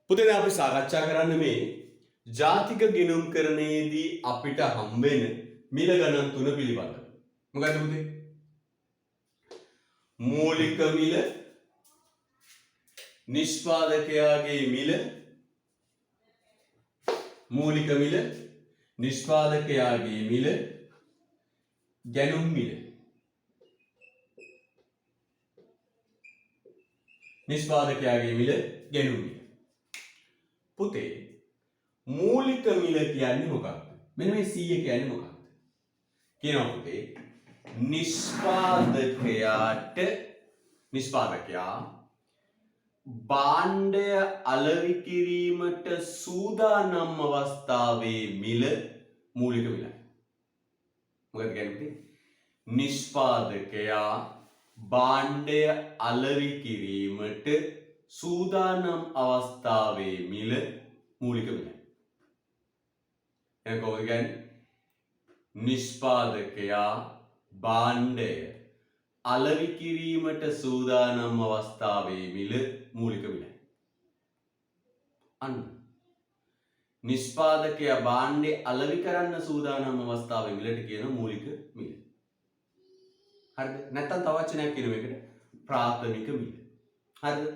පුතේ දැන් අපි සාකච්ඡා කරන්නේ මේ ජාතික ගිණුම්කරණයේදී අපිට හම්බෙන මිල ගණන් තුන පිළිබඳව. මොකද්ද පුතේ? මූලික මිල, නිෂ්පාදකයාගේ මිල, මූලික මිල, නිෂ්පාදකයාගේ මිල, ගැනුම් මිල. නිෂ්පාදකයාගේ මිල, ගැනුම් මිල. පුතේ මූලික මිල කියන්නේ මොකක්ද? මෙන්න මේ 100 කියන්නේ මොකක්ද? කියනවා පුතේ නිෂ්පාදකයා භාණ්ඩය අලෙවි කිරීමට සූදානම් අවස්ථාවේ මිල මූලික මිලයි. මොකද කියන්නේ පුතේ? නිෂ්පාදකයා භාණ්ඩය අලෙවි කිරීමට සූදානම් අවස්ථාවේ මිල මූලික මිලයි. එහෙනම් කොහොමද කියන්නේ? නිෂ්පාදකයා භාණ්ඩය අලෙවි කිරීමට සූදානම් අවස්ථාවේ මිල මූලික මිලයි. අන්න නිෂ්පාදකයා භාණ්ඩය අලෙවි කරන්න සූදානම් අවස්ථාවේ මිලට කියන මූලික මිල. හරිද? නැත්නම් තව වචනයක් කියන මේකට ප්‍රාථමික මිල. හරිද?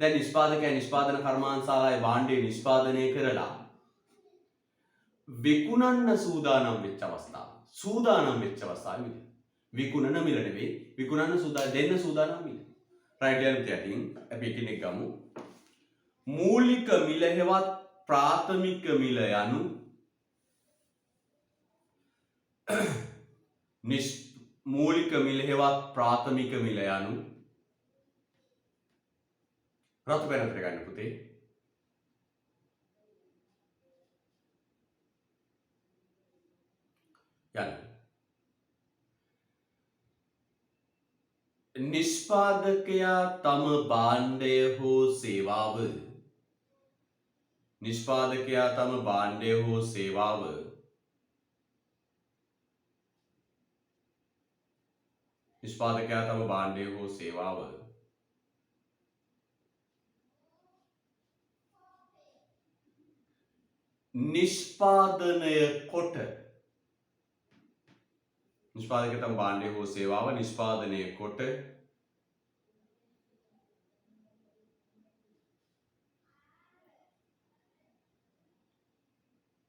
දැන් නිෂ්පාදකයා නිෂ්පාදන කර්මාන්තශාලාවේ භාණ්ඩය නිෂ්පාදනය කරලා විකුණන්න සූදානම් වෙච්ච අවස්ථාව. සූදානම් වෙච්ච අවස්ථාවේ මිල. විකුණන මිල නෙවෙයි, විකුණන්න දෙන්න සූදානම් මිල. රයිට් යන තියටින් අපි කෙනෙක් ගමු. මූලික මිල හෙවත් ප්‍රාථමික මිල යනු මූලික මිල හෙවත් ප්‍රාථමික මිල යනු රතු පැනතට ගන්න පුතේ. යන්න. නිෂ්පාදකයා තම භාණ්ඩය හෝ සේවාව නිෂ්පාදකයා තම භාණ්ඩය හෝ සේවාව නිෂ්පාදකයා තම භාණ්ඩය හෝ සේවාව නිෂ්පාදනය කොට නිෂ්පාදකයා තම භාණ්ඩය හෝ සේවාව නිෂ්පාදනය කොට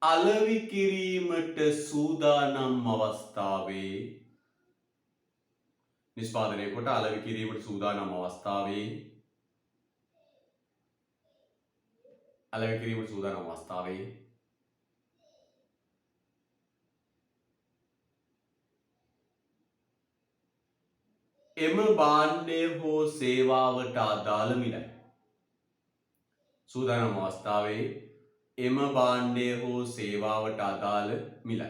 අලෙවි කිරීමට සූදානම් අවස්ථාවේ නිෂ්පාදනය කොට අලෙවි කිරීමට සූදානම් අවස්ථාවේ අලෙවි කිරීමට සූදානම් අවස්ථාවේ එම භාණ්ඩය හෝ සේවාවට අදාළ මිලයි. සූදානම් අවස්ථාවේ එම භාණ්ඩය හෝ සේවාවට අදාළ මිලයි.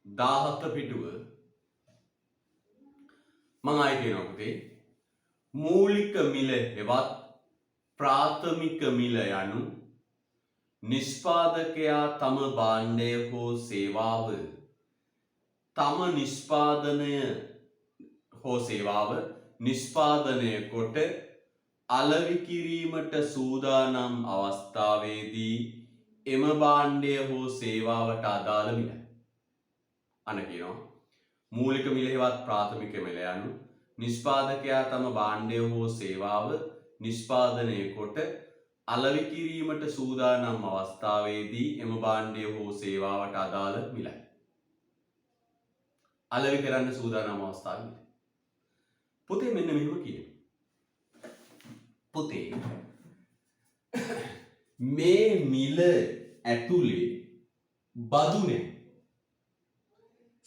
දාහත පිටුව මම ආයි කියනවා පුතේ මූලික මිල හෙවත් ප්‍රාථමික මිල යනු නිෂ්පාදකයා තම භාණ්ඩය හෝ සේවාව තම නිෂ්පාදනය හෝ සේවාව නිෂ්පාදනය කොට අලෙවි කිරීමට සූදානම් අවස්ථාවේදී එම භාණ්ඩය හෝ සේවාවට අදාළ මිලයි. අන්න කියනවා මූලික මිල හෙවත් ප්‍රාථමික මිල යනු නිෂ්පාදකයා තම භාණ්ඩය හෝ සේවාව නිෂ්පාදනය කොට අලෙවි කිරීමට සූදානම් අවස්ථාවේදී එම භාණ්ඩය හෝ සේවාවට අදාළ මිලයි. අලෙවි කරන්න සූදානම් අවස්ථාවේ මිල. පුතේ මෙන්න මෙහෙම කියනවා. පුතේ මේ මිල ඇතුලේ බදු නැහැ.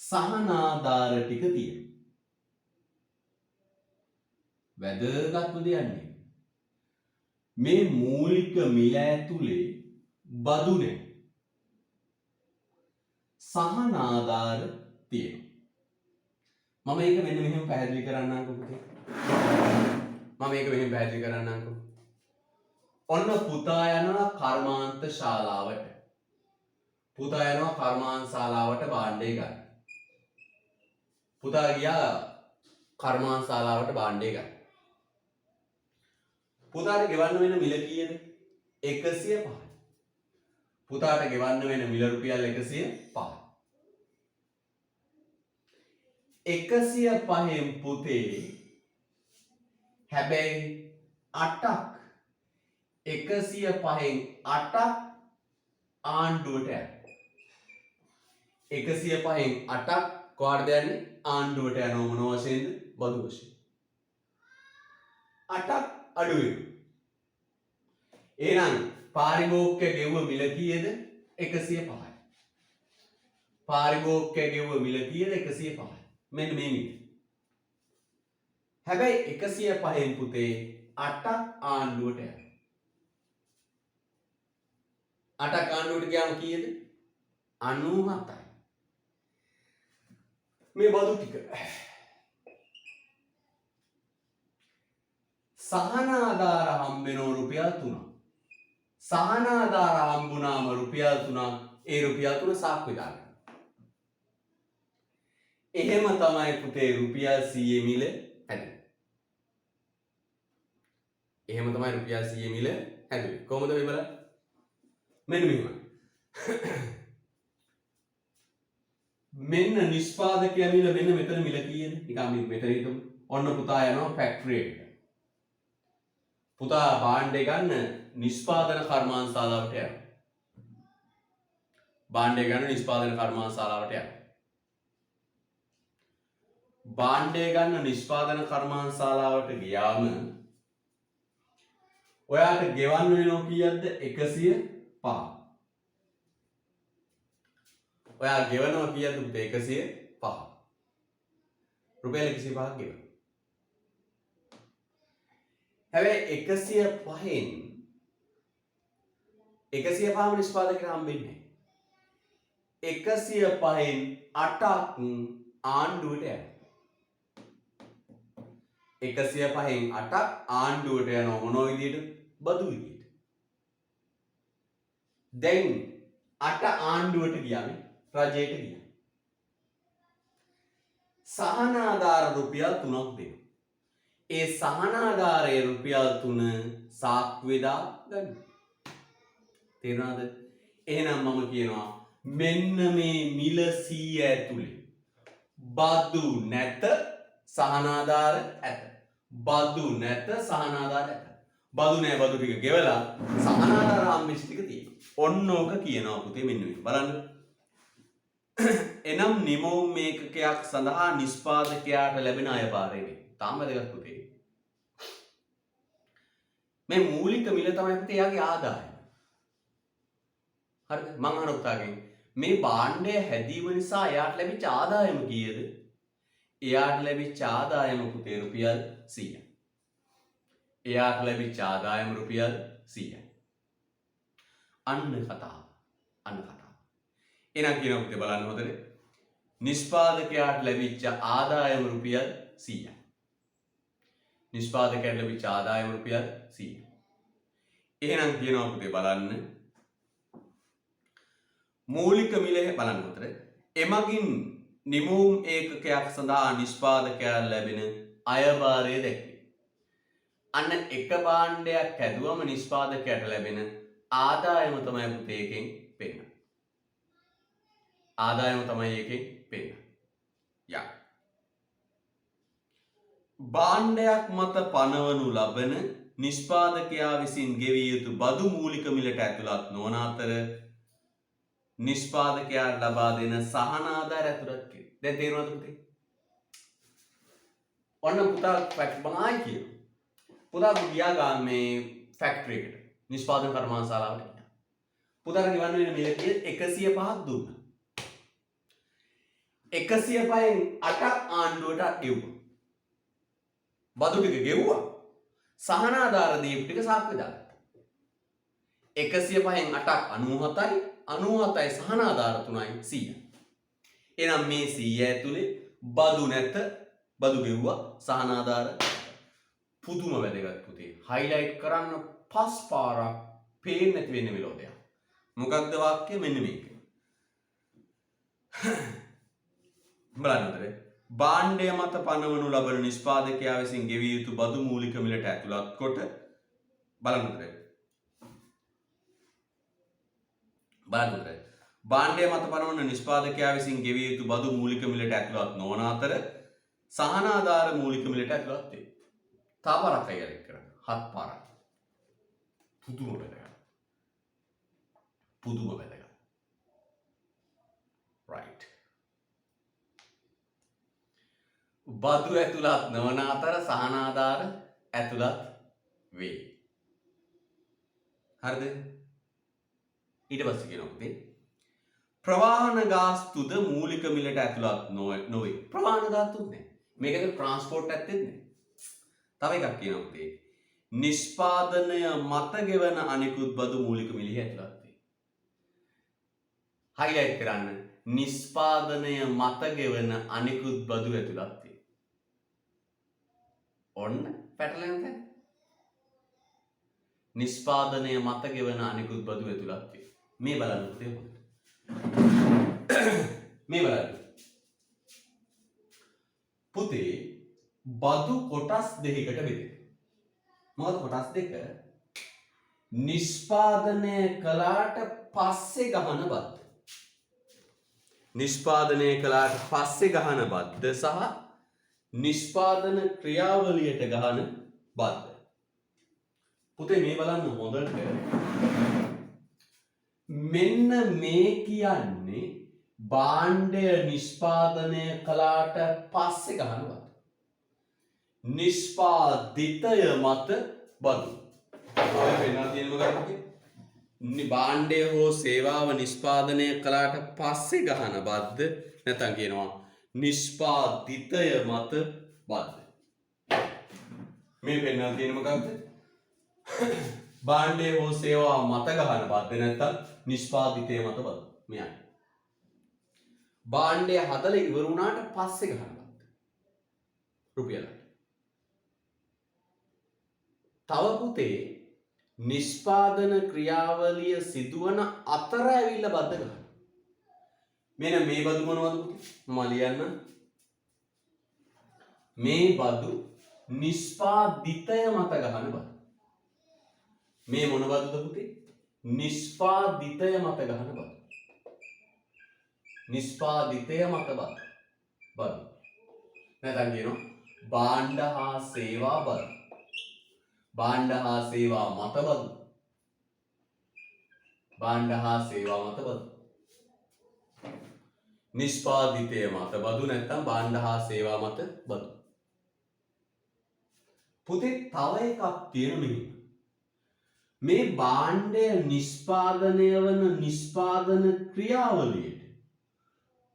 සහනාධාර ටික තියෙනවා. වැදගත්ම දෙයක් නේ. මේ මූලික මිල ඇතුලේ බදු නැහැ. සහනාධාර තියෙනවා. මම මේක මෙන්න මෙහෙම පැහැදිලි කරන්නම්කෝ පුතේ. ඔන්න පුතා යනවා කර්මාන්ත ශාලාවට. පුතා ගියා කර්මාන්තශාලාවට භාණ්ඩය ගන්න. පුතාට ගෙවන්න වෙන මිල කීයද? 105යි. පුතාට ගෙවන්න වෙන මිල රුපියල් 105යි. 105න් පුතේ හැබැයි 8ක් 105න් 8ක් ආණ්ඩුවට යනවා. 105න් 8ක් කොහාටද යන්නේ? ආණ්ඩුවට යනවා. මොන වශයෙන්ද? බදු වශයෙන්. 8ක් අඩු වෙනවා. එහෙනම් පාරිභෝගික ගෙවුව මිල කීයද? 105යි. පාරිභෝගික ගෙවුව මිල කීයද? 105යි. මෙන්න මේ මිල. හැබැයි 105න් පුතේ 8ක් ආණ්ඩුවට යනවා. 8ක් ආණ්ඩුවට ගියාම කීයද? 97යි. මේ බදු ටික සහනාධාර හම්බෙනෝ රුපියල් 3ක්. සහනාධාර හම්බුනාම රුපියල් 3ක්. ඒ රුපියල් 3 සාක්කුවේ දාගන්න. එහෙම තමයි පුතේ රුපියල් 100 මිල හැදෙන්නේ. එහෙම තමයි රුපියල් 100 මිල හැදුවේ. කොහොමද මේ බලන්න? මෙන්න මෙහෙමයි. මෙන්න නිෂ්පාදකයා මිල මෙන්න මෙතන මිල කීයද? නිකන් මෙතන හිටමු. ඔන්න පුතා යනවා ෆැක්ටරි එකට. පුතා භාණ්ඩය ගන්න නිෂ්පාදන කර්මාන්තශාලාවට යනවා. භාණ්ඩය ගන්න නිෂ්පාදන කර්මාන්තශාලාවට යනවා. භාණ්ඩය ගන්න නිෂ්පාදන කර්මාන්තශාලාවට ගියාම ඔයාට ගෙවන්න වෙනවා කීයක්ද? 105. ඔයා ගෙවනවා කීයක්ද පුතේ? 105. රුපියල් 105ක් ගෙවනවා. හැබැයි 105න් 105ම නිෂ්පාදකයට හම්බෙන්නේ නැහැ. 105න් 8ක් ආණ්ඩුවට යනවා. 105න් 8ක් ආණ්ඩුවට යනවා. මොන විදියට? බදු විදියට. දැන් 8 ආණ්ඩුවට ගියාම රජයට ගියා. සහනාධාර රුපියල් 3ක් දෙනවා. ඒ සහනාධාරයේ රුපියල් 3 සාක්කුවේ දාගන්න. තේරුණාද? එහෙනම් මම කියනවා මෙන්න මේ මිල 100 ඇතුලේ බදු නැත සහනාධාර ඇත. බදු නැත සහනාධාර ඇත. බදු නැහැ බදු ටික ගෙවලා සහනාධාර හම්බෙච්ච ටික තියෙනවා. ඔන්න ඕක කියනවා පුතේ මෙන්න මේ. බලන්න. එනම් නිමවුම් මේකකයක් සඳහා නිෂ්පාදකයාට ලැබෙන අයභාරය වේ. තාම වැදගත් පුතේ. මේ මූලික මිල තමයි පුතේ යාගේ ආදායම. හරිද? මං අහන පුතාගෙන් මේ භාණ්ඩය හැදීම නිසා එයාට ලැබිච්ච ආදායම කීයද? එයාට ලැබිච්ච ආදායම පුතේ රුපියල් 100යි. එයාට ලැබිච්ච ආදායම රුපියල් 100යි. අන්න කතාව. අන්න කතාව. එහෙනම් කියනවා පුතේ බලන්න හොඳට. නිෂ්පාදකයාට ලැබිච්ච ආදායම රුපියල් 100යි. නිෂ්පාදකයාට ලැබිච්ච ආදායම රුපියල් 100යි. එහෙනම් කියනවා පුතේ බලන්න. මූලික මිල බලන්න උතර එමගින් නිමවුම් ඒකකයක් සඳහා නිෂ්පාදකයාට ලැබෙන අයභාරය දැක්වේ. අන්න එක භාණ්ඩයක් හැදුවම නිෂ්පාදකයාට ලැබෙන ආදායම තමයි පුතේ එකෙන් පෙන්නන්නේ. ආදායම තමයි එකෙන් පෙන්නන්නේ. යා. භාණ්ඩයක් මත පනවනු ලබන නිෂ්පාදකයා විසින් ගෙවිය යුතු බදු මූලික මිලට ඇතුළත් නොවන අතර නිෂ්පාදකයාට ලබා දෙන සහනාධාර ඇතුළත් කෙරේ. දැන් තේරුණාද පුතේ? ඔන්න පුතා ෆැක්ට් මම ආයි කියනවා. පුතා ගියා මේ ෆැක්ටරි එකට නිෂ්පාදන කර්මාන්තශාලාවට ගියා. පුතාට ගෙවන්න වෙන මිල කීයද? 105ක් දුන්නා. 105න් 8ක් ආණ්ඩුවට ගෙවුවා. බදු ටික ගෙවුවා. සහනාධාර දීපු ටික සාක්කුවේ දාගත්තා. 105න් 8ක් 97යි. 97යි සහනාධාර 3යි 100යි. එහෙනම් මේ 100 ඇතුලේ බදු නැත බදු ගෙවුවා සහනාධාර පුදුම වැදගත් පුතේ. හයිලයිට් කරන්න 5 පාරක් පේන්නේ නැති වෙන්න මෙලෝදයක්. මොකක්ද වාක්‍ය? මෙන්න මේක. බලන්න උතරේ. භාණ්ඩය මත පනවනු ලබන නිෂ්පාදකයා විසින් ගෙවිය යුතු බදු මූලික මිලට ඇතුළත් කොට බලන්න. භාණ්ඩය මත පනවන නිෂ්පාදකයා විසින් ගෙවිය යුතු බදු මූලික මිලට ඇතුළත් නොවන අතර සහනාධාර මූලික මිලට ඇතුළත් වේ. තව පාරක් අයරෙක් කරන්න. 7 පාරක්. පුදුම වැදගත්. පුදුම වැදගත්. right. බදු ඇතුළත් නොවන අතර සහනාධාර ඇතුළත් වේ. හරිද? ඊට පස්සේ කියනවා ප්‍රවාහන ගාස්තුද මූලික මිලට ඇතුළත් නොවේ. ප්‍රවාහන ගාස්තුත් නෑ. මේකද ට්‍රාන්ස්පෝර්ට් ඇත්තෙත් නෑ. තව එකක් කියනවා නිෂ්පාදනය මත ගෙවන අනිකුත් බදු මූලික මිලෙහි ඇතුළත් වේ. හයිලයිට් කරන්න. නිෂ්පාදනය මත ගෙවන අනිකුත් බදු ඇතුළත් වේ. ඔන්න පැටලෙන තැන. නිෂ්පාදනය මත ගෙවන අනිකුත් බදු ඇතුළත් වේ. මේ බලන්න පුතේ. මේ බලන්න. පුතේ බදු කොටස් දෙකකට බෙදෙනවා. මොකද කොටස් දෙක? නිෂ්පාදනය කළාට පස්සේ ගහන බද්ද. නිෂ්පාදනය කළාට පස්සේ ගහන බද්ද සහ නිෂ්පාදන ක්‍රියාවලියට ගහන බද්ද. පුතේ මේ බලන්න හොඳට. මෙන්න මේ කියන්නේ භාණ්ඩය නිෂ්පාදනය කළාට පස්සේ ගහන බද්ද. නිෂ්පාදිතය මත බදු. ඔය වෙනවා තියෙන මොකක්ද? භාණ්ඩය හෝ සේවාව නිෂ්පාදනය කළාට පස්සේ ගහන බද්ද නැත්නම් කියනවා නිෂ්පාදිතය මත බද්ද. මේ වෙනවා තියෙන මොකක්ද? භාණ්ඩය හෝ සේවාව මත ගහන බද්ද නැත්නම් නිෂ්පාදිතය මත බද්ද. මෙයන්. භාණ්ඩය හදලා ඉවර වුණාට පස්සේ ගහන බද්ද. රුපියලට. තව පුතේ නිෂ්පාදන ක්‍රියාවලිය සිදුවන අතර ඇවිල්ලා බද්ද ගන්න. මෙන්න මේ බදු මොනවද පුතේ? මම ලියන්න. මේ බදු නිෂ්පාදිතය මත ගහන බදු. මේ මොන බදුද පුතේ? නිෂ්පාදිතය මත ගහන බදු. නිෂ්පාදිතය මත බදු. නැත්නම් කියනවා භාණ්ඩ හා සේවා බදු. භාණ්ඩ හා සේවා මත බදු. භාණ්ඩ හා සේවා මත බදු. නිෂ්පාදිතය මත බදු නැත්නම් භාණ්ඩ හා සේවා මත බදු. පුතේ තව එකක් තියෙන මෙහෙම. මේ භාණ්ඩය නිෂ්පාදනය වන නිෂ්පාදන ක්‍රියාවලියට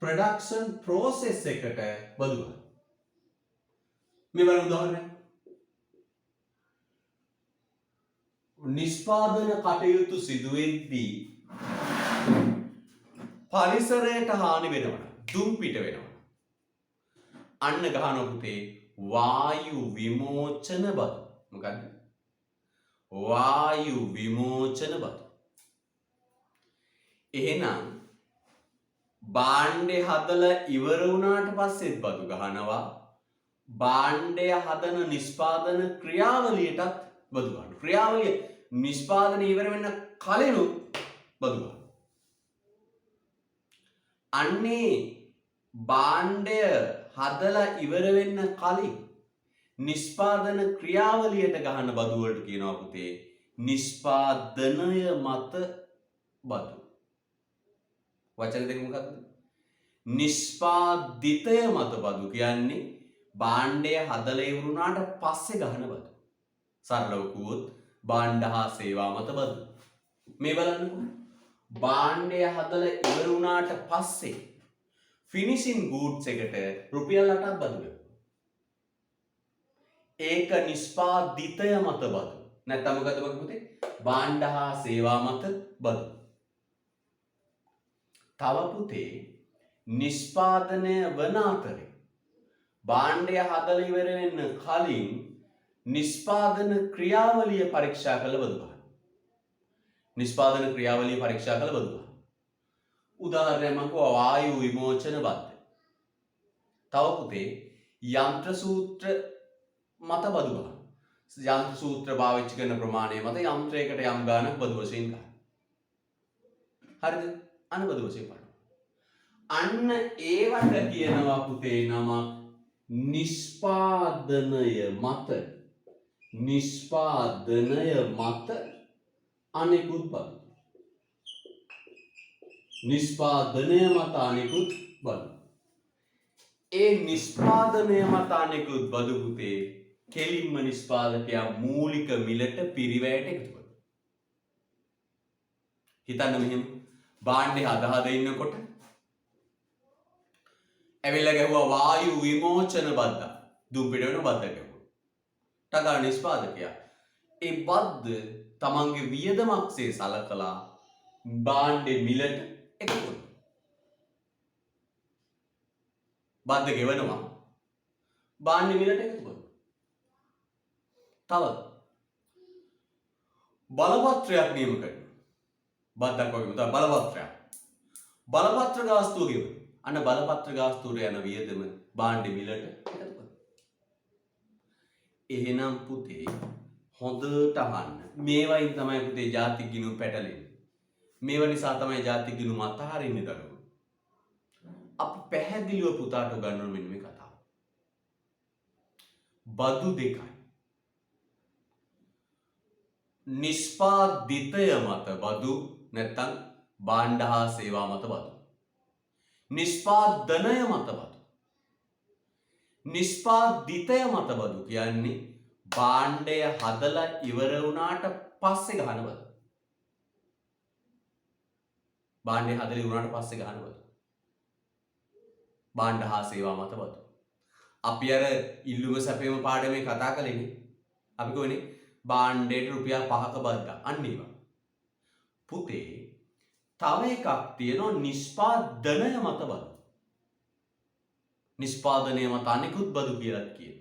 ප්‍රොඩක්ෂන් ප්‍රොසෙස් එකට බදු ගන්න. මේ බලන්න උදාහරණයක්. නිෂ්පාදන කටයුතු සිදුවෙද්දී පරිසරයට හානි වෙනවා. දුම් පිට වෙනවා. අන්න ගහන පුතේ වායු විමෝචන බදු. මොකද්ද? වායු විමෝචන බදු. එහෙනම් භාණ්ඩය හදලා ඉවර වුණාට පස්සෙත් බදු ගහනවා. භාණ්ඩය හදන නිෂ්පාදන ක්‍රියාවලියටත් බදු ගන්නවා. ක්‍රියාවලිය නිෂ්පාදනය ඉවර වෙන්න කලිනුත් බදු ගන්නවා. අන්නේ භාණ්ඩය හදලා ඉවර වෙන්න කලින් නිෂ්පාදන ක්‍රියාවලියට ගහන බදු වලට කියනවා පුතේ නිෂ්පාදනය මත බදු. වචන දෙක මොකක්ද? නිෂ්පාදිතය මත බදු කියන්නේ භාණ්ඩය හදලා ඉවරුණාට පස්සේ ගහන බදු. සරලව කිව්වොත් භාණ්ඩ හා සේවා මත බදු. මේ බලන්නකෝ. භාණ්ඩය හදලා ඉවර වුණාට පස්සේ ෆිනිෂින් ගූඩ්ස් එකට රුපියල් 8ක් බදු ගෙවනවා. ඒක නිෂ්පාදිතය මත බදු. නැත්නම් මොකද පුතේ? භාණ්ඩ හා සේවා මත බදු. තව පුතේ නිෂ්පාදනය වන අතරේ භාණ්ඩය හදලා ඉවර වෙන්න කලින් නිෂ්පාදන ක්‍රියාවලිය පරීක්ෂා කළ බදු ගන්න. නිෂ්පාදන ක්‍රියාවලිය පරීක්ෂා කළ බදු ගන්න. උදාහරණයක් මම කිව්වා වායු විමෝචන බද්ද. තව පුතේ යන්ත්‍ර සූත්‍ර මත බදු ගන්න. යන්ත්‍ර සූත්‍ර පාවිච්චි කරන ප්‍රමාණය මත යන්ත්‍රයකට යම් ගාණක් බදු වශයෙන් ගන්න. හරිද? අන්න බදු වශයෙන් බලන්න. අන්න ඒවට කියනවා පුතේ නමක් නිෂ්පාදනය මත අනෙකුත් බදු. නිෂ්පාදනය මත අනෙකුත් බදු. ඒ නිෂ්පාදනය මත අනෙකුත් බදු පුතේ කෙලින්ම නිෂ්පාදකයා මූලික මිලට පිරිවැයට එකතු කරනවා. හිතන්න මෙහෙම භාණ්ඩේ හද ඉන්නකොට ඇවිල්ලා ගැහුවා වායු විමෝචන බද්දා. දුම් පිට වෙන බද්දක් ගැහුවා. ටගා නිෂ්පාදකයා ඒ බද්ද තමන්ගේ වියදමක්සේ සලකලා භාණ්ඩේ මිලට එකතු කරනවා. බද්ද ගෙවනවා භාණ්ඩේ මිලට එකතු කරනවා. තව බලපත්‍රයක් නියම කරනවා. බද්දක් වගේම තව බලපත්‍ර ගාස්තුව ගෙවනවා. අන්න බලපත්‍ර ගාස්තුවට යන වියදම භාණ්ඩේ මිලට එකතු කරනවා. එහෙනම් පුතේ හොඳට අහන්න. මේවයින් තමයි පුතේ ජාතික ගිණුම පැටලෙන්නේ. මේව නිසා තමයි ජාතික ගිණුම අතහරින්නේ දරුවෝ. අපි පැහැදිලිව පුතාට උගන්වන මෙන්න මේ කතාව. බදු දෙකයි. නිෂ්පාදිතය මත බදු නැත්නම් භාණ්ඩ හා සේවා මත බදු. නිෂ්පාදනය මත බදු. නිෂ්පාදිතය මත බදු කියන්නේ භාණ්ඩය හදලා ඉවර වුණාට පස්සේ ගහන බදු. භාණ්ඩය හදලා ඉවර වුණාට පස්සේ ගහන බදු. භාණ්ඩ හා සේවා මත බදු. අපි අර ඉල්ලුම සැපයීම පාඩමේ කතා කළේනේ. අපි කොහොනේ භාණ්ඩයට රුපියල් 5ක බද්දා. අන්න ඒවා. පුතේ තව එකක් තියෙනවා නිෂ්පාදනය මත බදු. නිෂ්පාදනය මත අනිකුත් බදු කියලා කියනවා.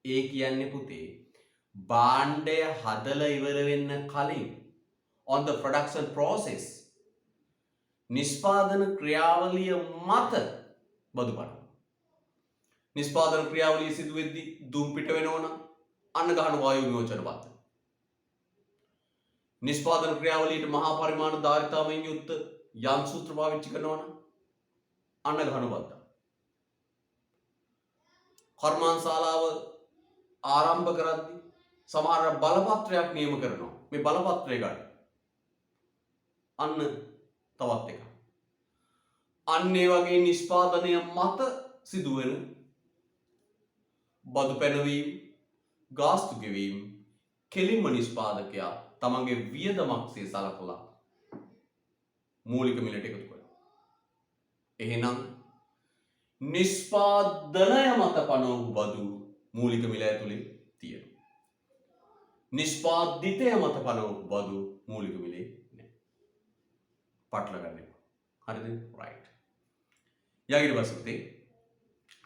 ඒ කියන්නේ පුතේ භාණ්ඩය හදලා ඉවර වෙන්න කලින් on the production process නිෂ්පාදන ක්‍රියාවලිය මත බදු පඩනවා. නිෂ්පාදන ක්‍රියාවලිය සිදු වෙද්දී දුම් පිට වෙනවනම් අන්න ගහන වායු විමෝචන බද්ද. නිෂ්පාදන ක්‍රියාවලියට මහා පරිමාණ ධාරිතාවයෙන් යුක්ත යම් සූත්‍ර පාවිච්චි කරනවා නම් අන්න ගහන බද්ද. කර්මාන්තශාලාව ආරම්භ කරද්දී සමහර බලපත්‍රයක් නියම කරනවා. මේ බලපත්‍රය ගන්න. අන්න තවත් එකක්. අන්න ඒ වගේ නිෂ්පාදනය මත සිදුවෙන බදු පැනවීම, ගාස්තු ගෙවීම කෙලින්ම නිෂ්පාදකයා තමන්ගේ වියදමක්සේ සලකලා මූලික මිලට එකතු කරනවා. එහෙනම් නිෂ්පාදනය මත පනවපු බදු මූලික මිල ඇතුලේ තියෙනවා. නිෂ්පාදිතය මත පනවපු බදු මූලික මිලේ නැහැ. පටල ගන්න එපා. හරිද? රයිට්. ඊට පස්සේ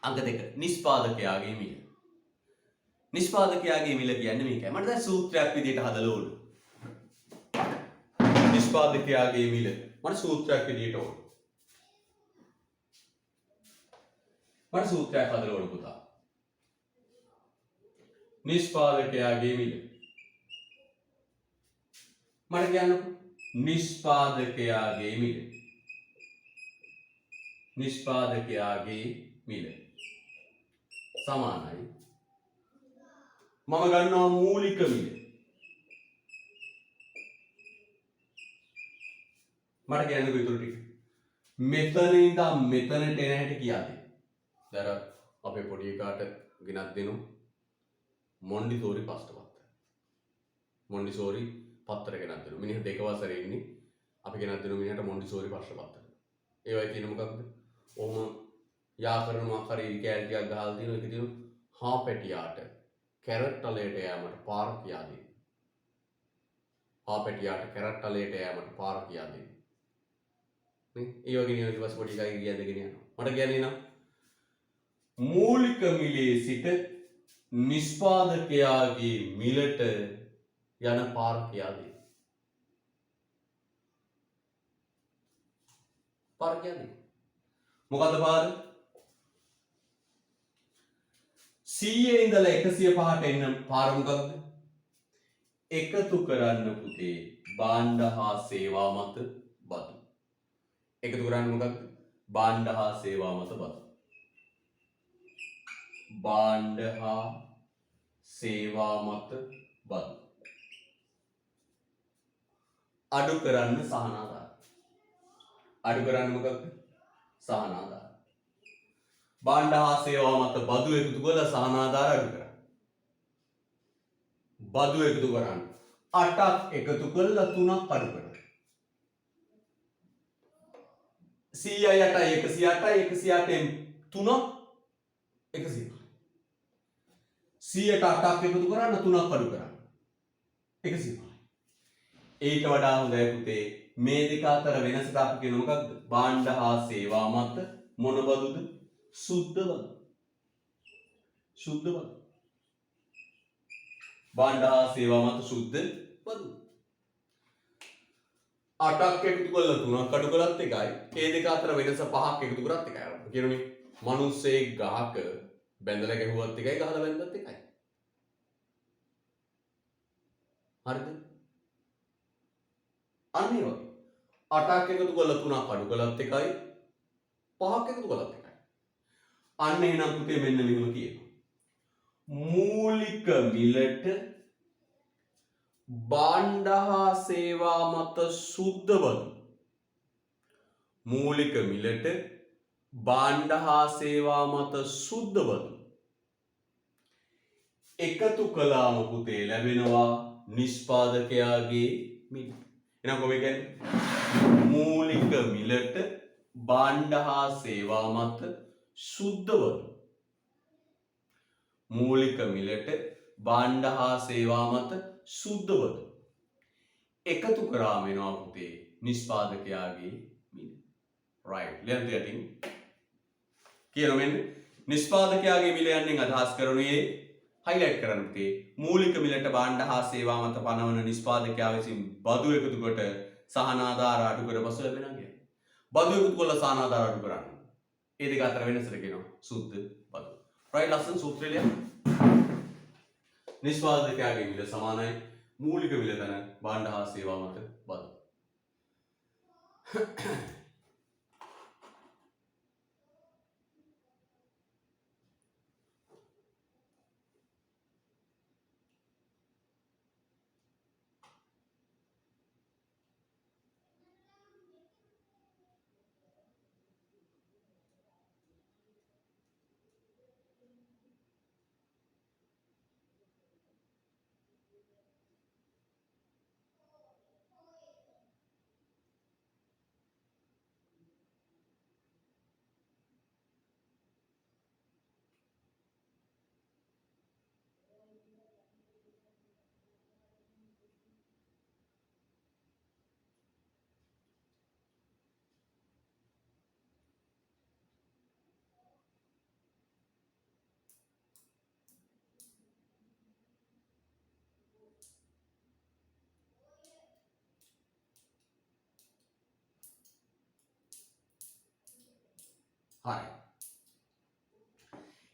අංක 2 නිෂ්පාදකයාගේ මිල. නිෂ්පාදකයාගේ මිල කියන්නේ මේකයි. මට දැන් සූත්‍රයක් විදිහට හදලා ඕන. නිෂ්පාදකයාගේ මිල මට සූත්‍රයක් විදිහට ඕන. මට සූත්‍රයක් හදලා ඕන පුතා. නිෂ්පාදකයාගේ මිල. මට කියන්නකෝ නිෂ්පාදකයාගේ මිල. නිෂ්පාදකයාගේ මිල සමානයි මම ගන්නවා මූලික මිල. මට කියන්නකෝ ඊටු ටික. මෙතන ඉඳන් මෙතනට එන හැටි කියාද? දැන් අපේ පොඩි එකාට ගෙනත් දෙනු මොන්ඩිසෝරි පස්තපත්ත. මොන්ඩිසෝරි පත්තර ගෙනත් දෙනු. මිනිහ දෙක වසරේ ඉන්නේ. අපි ගෙනත් දෙනු මිනිහට මොන්ඩිසෝරි පස්තපත්ත. ඒ වගේ තියෙන මොකක්ද? ඔහොම යා කරනවා කරේ කෑලි ටිකක් ගහලා දිනන එක දිනු හා පැටියාට කැරට් තලයට යෑමට පාර කියා දෙන්න. හා පැටියාට කැරට් තලයට යෑමට පාර කියා දෙන්න. නේ? ඒ වගේ නියම ඊපස් පොඩි එකයි ගියා දෙගෙන යනවා. මට කියන්නේ නම් මූලික මිලේ සිට නිෂ්පාදකයාගේ මිලට යන පාර කියා දෙන්න. පාර කියා දෙන්න. මොකද්ද පාර? 100 ඉඳලා 105ට එන්න පාර මොකක්ද? එකතු කරන්න පුතේ භාණ්ඩ හා සේවා මත බදු. එකතු කරන්න මොකක්ද? භාණ්ඩ හා සේවා මත බදු. භාණ්ඩ හා සේවා මත බදු. අඩු කරන්න සහනාධාර. අඩු කරන්න මොකක්ද? සහනාධාර. භාණ්ඩ හා සේවා මත බදු එකතු කරලා සහනාධාර අඩු කරන්න. බදු එකතු කරන්න 8ක් එකතු කරලා 3ක් අඩු කරන්න. 108යි 108යි 108න් 3ක් 100යි. 100ට 8ක් එකතු කරන්න 3ක් අඩු කරන්න 100යි. ඊට වඩා හොඳයි පුතේ මේ දෙක අතර වෙනසට අපි කියන මොකක්ද? භාණ්ඩ හා සේවා මත මොන බදුද? සුද්ධ බදු. සුද්ධ බදු. භාණ්ඩ හා සේවා මත සුද්ධ බදු. 8ක් එකතු කරලා 3ක් අඩු කළත් එකයි. ඒ දෙක අතර වෙනස 5ක් එකතු කරත් එකයි. කියනනේ මිනිස්සේ ගහක බැඳලා ගැහුවත් එකයි ගහලා බැඳලත් එකයි. හරිද? අන්න ඒ වගේ 8ක් එකතු කරලා 3ක් අඩු කළත් එකයි 5ක් එකතු කළත් එකයි. අන්න එහෙනම් පුතේ මෙන්න මෙහෙම කියනවා. මූලික මිලට භාණ්ඩ හා සේවා මත සුද්ධ බදු. මූලික මිලට භාණ්ඩ හා සේවා මත සුද්ධ බදු එකතු කළාම පුතේ ලැබෙනවා නිෂ්පාදකයාගේ මිල. එහෙනම් කොහොමද කියන්නේ? මූලික මිලට භාණ්ඩ හා සේවා මත සුද්ධ බදු. මූලික මිලට භාණ්ඩ හා සේවා මත සුද්ධ බදු එකතු කරාම වෙනවා පුතේ නිෂ්පාදකයාගේ මිල. රයිට්. ලියන්න තියටින් කියනවා මෙන්න නිෂ්පාදකයාගේ මිල යන්නේ අදහස් කරන්නේ highlight කරන්න පුතේ මූලික මිලට භාණ්ඩ හා සේවා මත පනවන නිෂ්පාදකයා විසින් බදු එකතු කොට සහනාධාර අඩු කර පසු ලැබෙනවා කියන්නේ. බදු එකතු කරලා සහනාධාර අඩු කරන්නේ. ඒ දෙක අතර වෙනසට කියනවා සුද්ධ බදු. right ලස්සන සූත්‍රය ලියන්න. නිෂ්පාදකයාගේ මිල සමානයි මූලික මිල තන භාණ්ඩ හා සේවා මත බදු. හරි.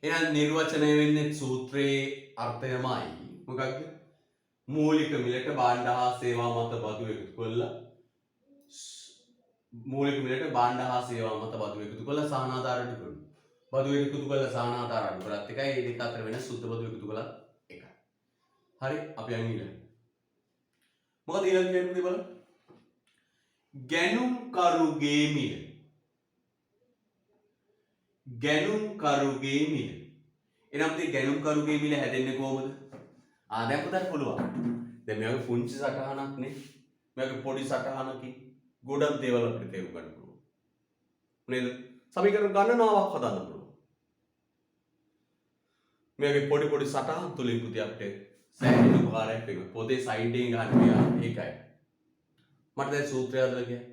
එහෙනම් නිර්වචනය වෙන්නේ සූත්‍රයේ අර්ථයමයි. මොකක්ද? මූලික මිලට භාණ්ඩ හා සේවා මත බදු එකතු කළා. මූලික මිලට භාණ්ඩ හා සේවා මත බදු එකතු කළා සහනාධාර අඩු කරනවා. බදු එකතු කළා සහනාධාර අඩු කරත් එකයි. ඒ දෙක අතර වෙන සුද්ධ බදු එකතු කළා එකයි. හරි. අපි යන් ඊළඟ. මොකද ඊළඟ කියන්නේ බලන්න. ගැනුම් කරුගේ මිල. ගැනුම් කරුගේ මිල. එනම් මේ ගැනුම් කරුගේ මිල හැදෙන්නේ කොහොමද? දැන් පුතට පුළුවන්. දැන් මේක පුංචි සටහනක් නේ. මේක පොඩි සටහනකින් ගොඩක් දේවල් අපිට තේරුම් ගන්න පුළුවන්. නේද? සමීකරණ ගණනාවක් හදන්න පුළුවන්. මේකේ පොඩි පොඩි සටහන් තුලින් පුතේ අපිට සෑහෙන උපකාරයක් වෙනවා. පොතේ සයිඩ් එකෙන් ගන්න මෙයා ඒකයි. මට දැන් සූත්‍රය හදලා කියන්න.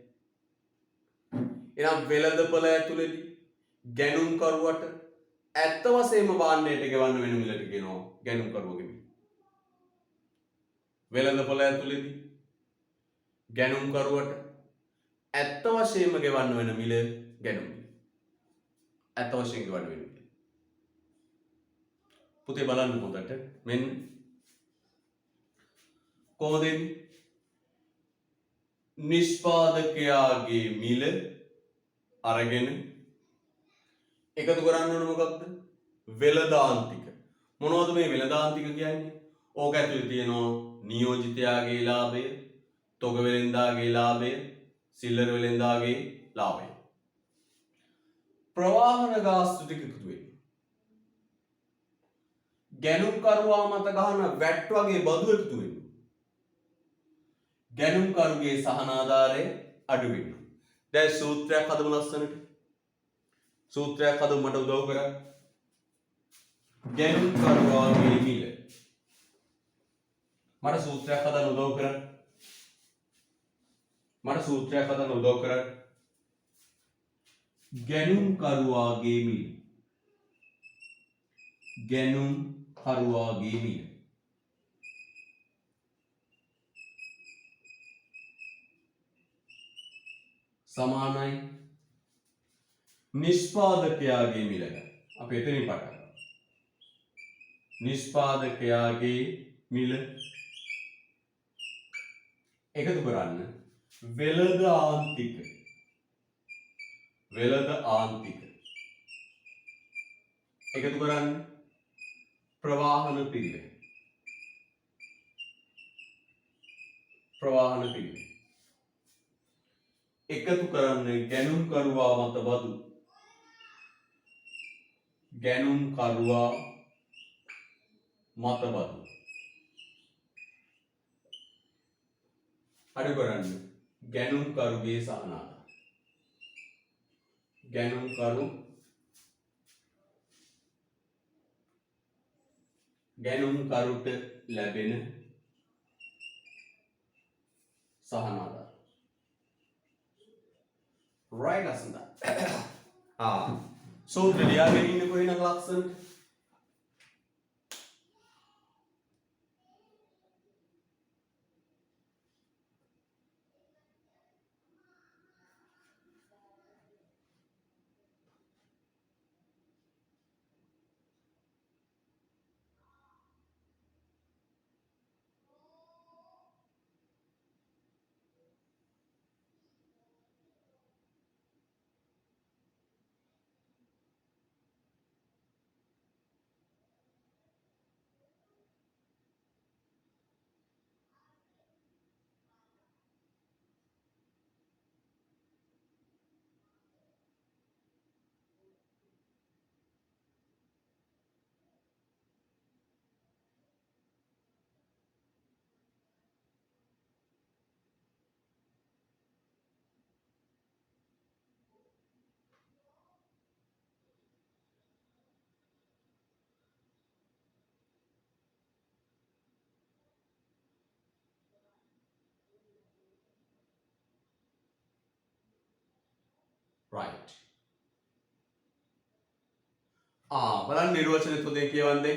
එනම් වෙළඳපොළ ඇතුළේදී ගැනුම් කරුවට ඇත්ත වශයෙන්ම භාණ්ඩයට ගෙවන්න වෙන මිලට කියනවා ගැනුම් කරුවගේ මිල. වෙළඳපොළ ඇතුළේදී ගැනුම් කරුවට ඇත්ත වශයෙන්ම ගෙවන්න වෙන මිල ගැනුම් මිල. ඇත්ත වශයෙන් ගෙවන්න වෙන මිල. පුතේ බලන්න හොඳට මෙන්න කොහොමද නිෂ්පාදකයාගේ මිල අරගෙන එකතු කරන්න ඕන මොකක්ද වෙළදාන්තික මොනවද මේ වෙළදාන්තික කියන්නේ ඕක ඇතුලේ තියෙනවා නියෝජිතයාගේ ලාභය තොග වෙළෙන්දාගේ ලාභය සිල්ලර වෙළෙන්දාගේ ලාභය ප්‍රවාහන ගාස්තු ටික එකතු වෙනවා ගැනුම්කරුවා මත ගහන වැට් වගේ බදු එකතු වෙනවා ගැනුම්කරුගේ සහනාධාරය අඩු වෙනවා දැන් සූත්‍රයක් හදමු ලස්සනට සූත්‍රයක් හදමු මට උදව් කරන්න ගැනුම්කරුවාගේ මිල මට සූත්‍රයක් හදන්න උදව් කරන්න මට සූත්‍රයක් හදන්න උදව් කරන්න ගැනුම්කරුවාගේ මිල ගැනුම්කරුවාගේ මිල සමානයි නිෂ්පාදකයාගේ මිලට අපි එතනින් පටන් ගමු නිෂ්පාදකයාගේ මිල එකතු කරන්න වෙළඳ ආන්තික එකතු කරන්න ප්‍රවාහන පිළිවෙල එකතු කරන්න ගැනුම්කරුවා මත බදු අඩු කරන්න ගැනුම්කරුගේ සහනාධාරය ගැනුම්කරුට ලැබෙන සහනාධාරය right asanda සූත්‍ර ලියාගෙන ඉන්නකො එහෙනම් ලක්ෂණ right බලන්න නිර්වචනය තුනේ කියවන්නේ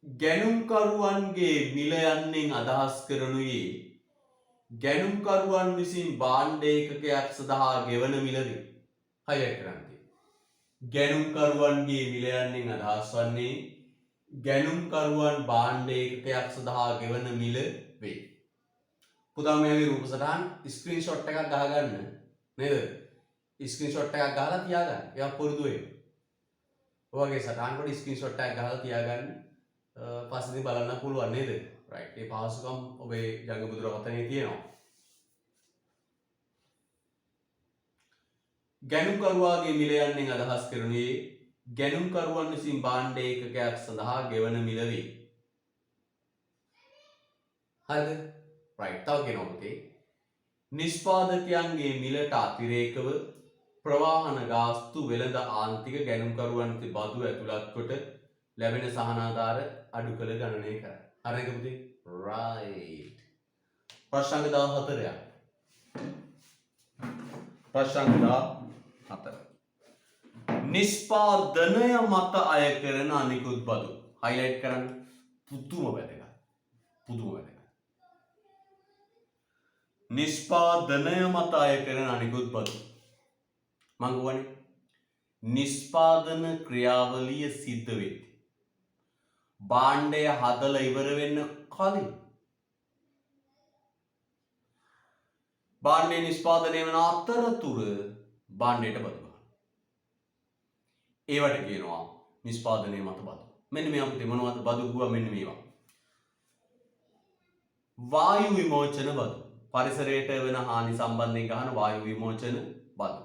ගැනුම්කරුවන්ගේ මිල යන්නෙන් අදහස් කරනුයේ ගැනුම්කරුවන් විසින් භාණ්ඩ ඒකකයක් සඳහා ගෙවන මිලදී highlight කරන්න තියෙනවා ගැනුම්කරුවන්ගේ මිල යන්නෙන් අදහස් වන්නේ ගැනුම්කරුවන් භාණ්ඩ ඒකකයක් සඳහා ගෙවන මිල වේ පුතා මේ රූප සටහන් ස්ක්‍රීන්ෂොට් එකක් ගහගන්න නේද ස්ක්‍රීන්ෂොට් එකක් ගහලා තියාගන්න ඒක පුරුදු වෙන්න ඔයගේ සටහන් වල ස්ක්‍රීන්ෂොට් එකක් ගහලා තියාගන්න පස්සේ බලන්න පුළුවන් නේද රයිට් මේ පහසුකම් ඔබේ ජංග බුදුරවතනේ තියෙනවා ගැනුම්කරුවාගේ මිල යන්නෙන් අදහස් කරනුයේ ගැනුම්කරුවන් විසින් භාණ්ඩ ඒකකයක් සඳහා ගෙවන මිල වේ හරිද රයිට් තව කියනවා පුතේ නිෂ්පාදකයන්ගේ මිලට අතිරේකව ප්‍රවාහන ගාස්තු වෙළඳ ආන්තික ගැනුම්කරුවන්ට බදු ඇතුළත් කොට ලැබෙන සහනාධාර අඩු කළ ගණනය කරයි. හරිද පුතේ? right. ප්‍රශ්න 14ක්. ප්‍රශ්න 14. නිෂ්පාදනය මත අය කරන අනිකුත් බදු. highlight කරන්න. පුදුම වැදගත්. නිෂ්පාදනය මත අය කරන අනිකුත් බදු. මං කියන්නේ නිෂ්පාදන ක්‍රියාවලිය සිද්ධ වෙද්දී භාණ්ඩය හදලා ඉවර වෙන්න කලින් භාණ්ඩය නිෂ්පාදනය වෙන අතරතුර භාණ්ඩයට බදු ගන්නවා. ඒවට කියනවා නිෂ්පාදනය මත බදු. මෙන්න මේ අපිට මොනවද බදු ගුවා මෙන්න මේවා. වායු විමෝචන බදු. පරිසරයට වෙන හානි සම්බන්ධයෙන් ගන්න වායු විමෝචන බදු.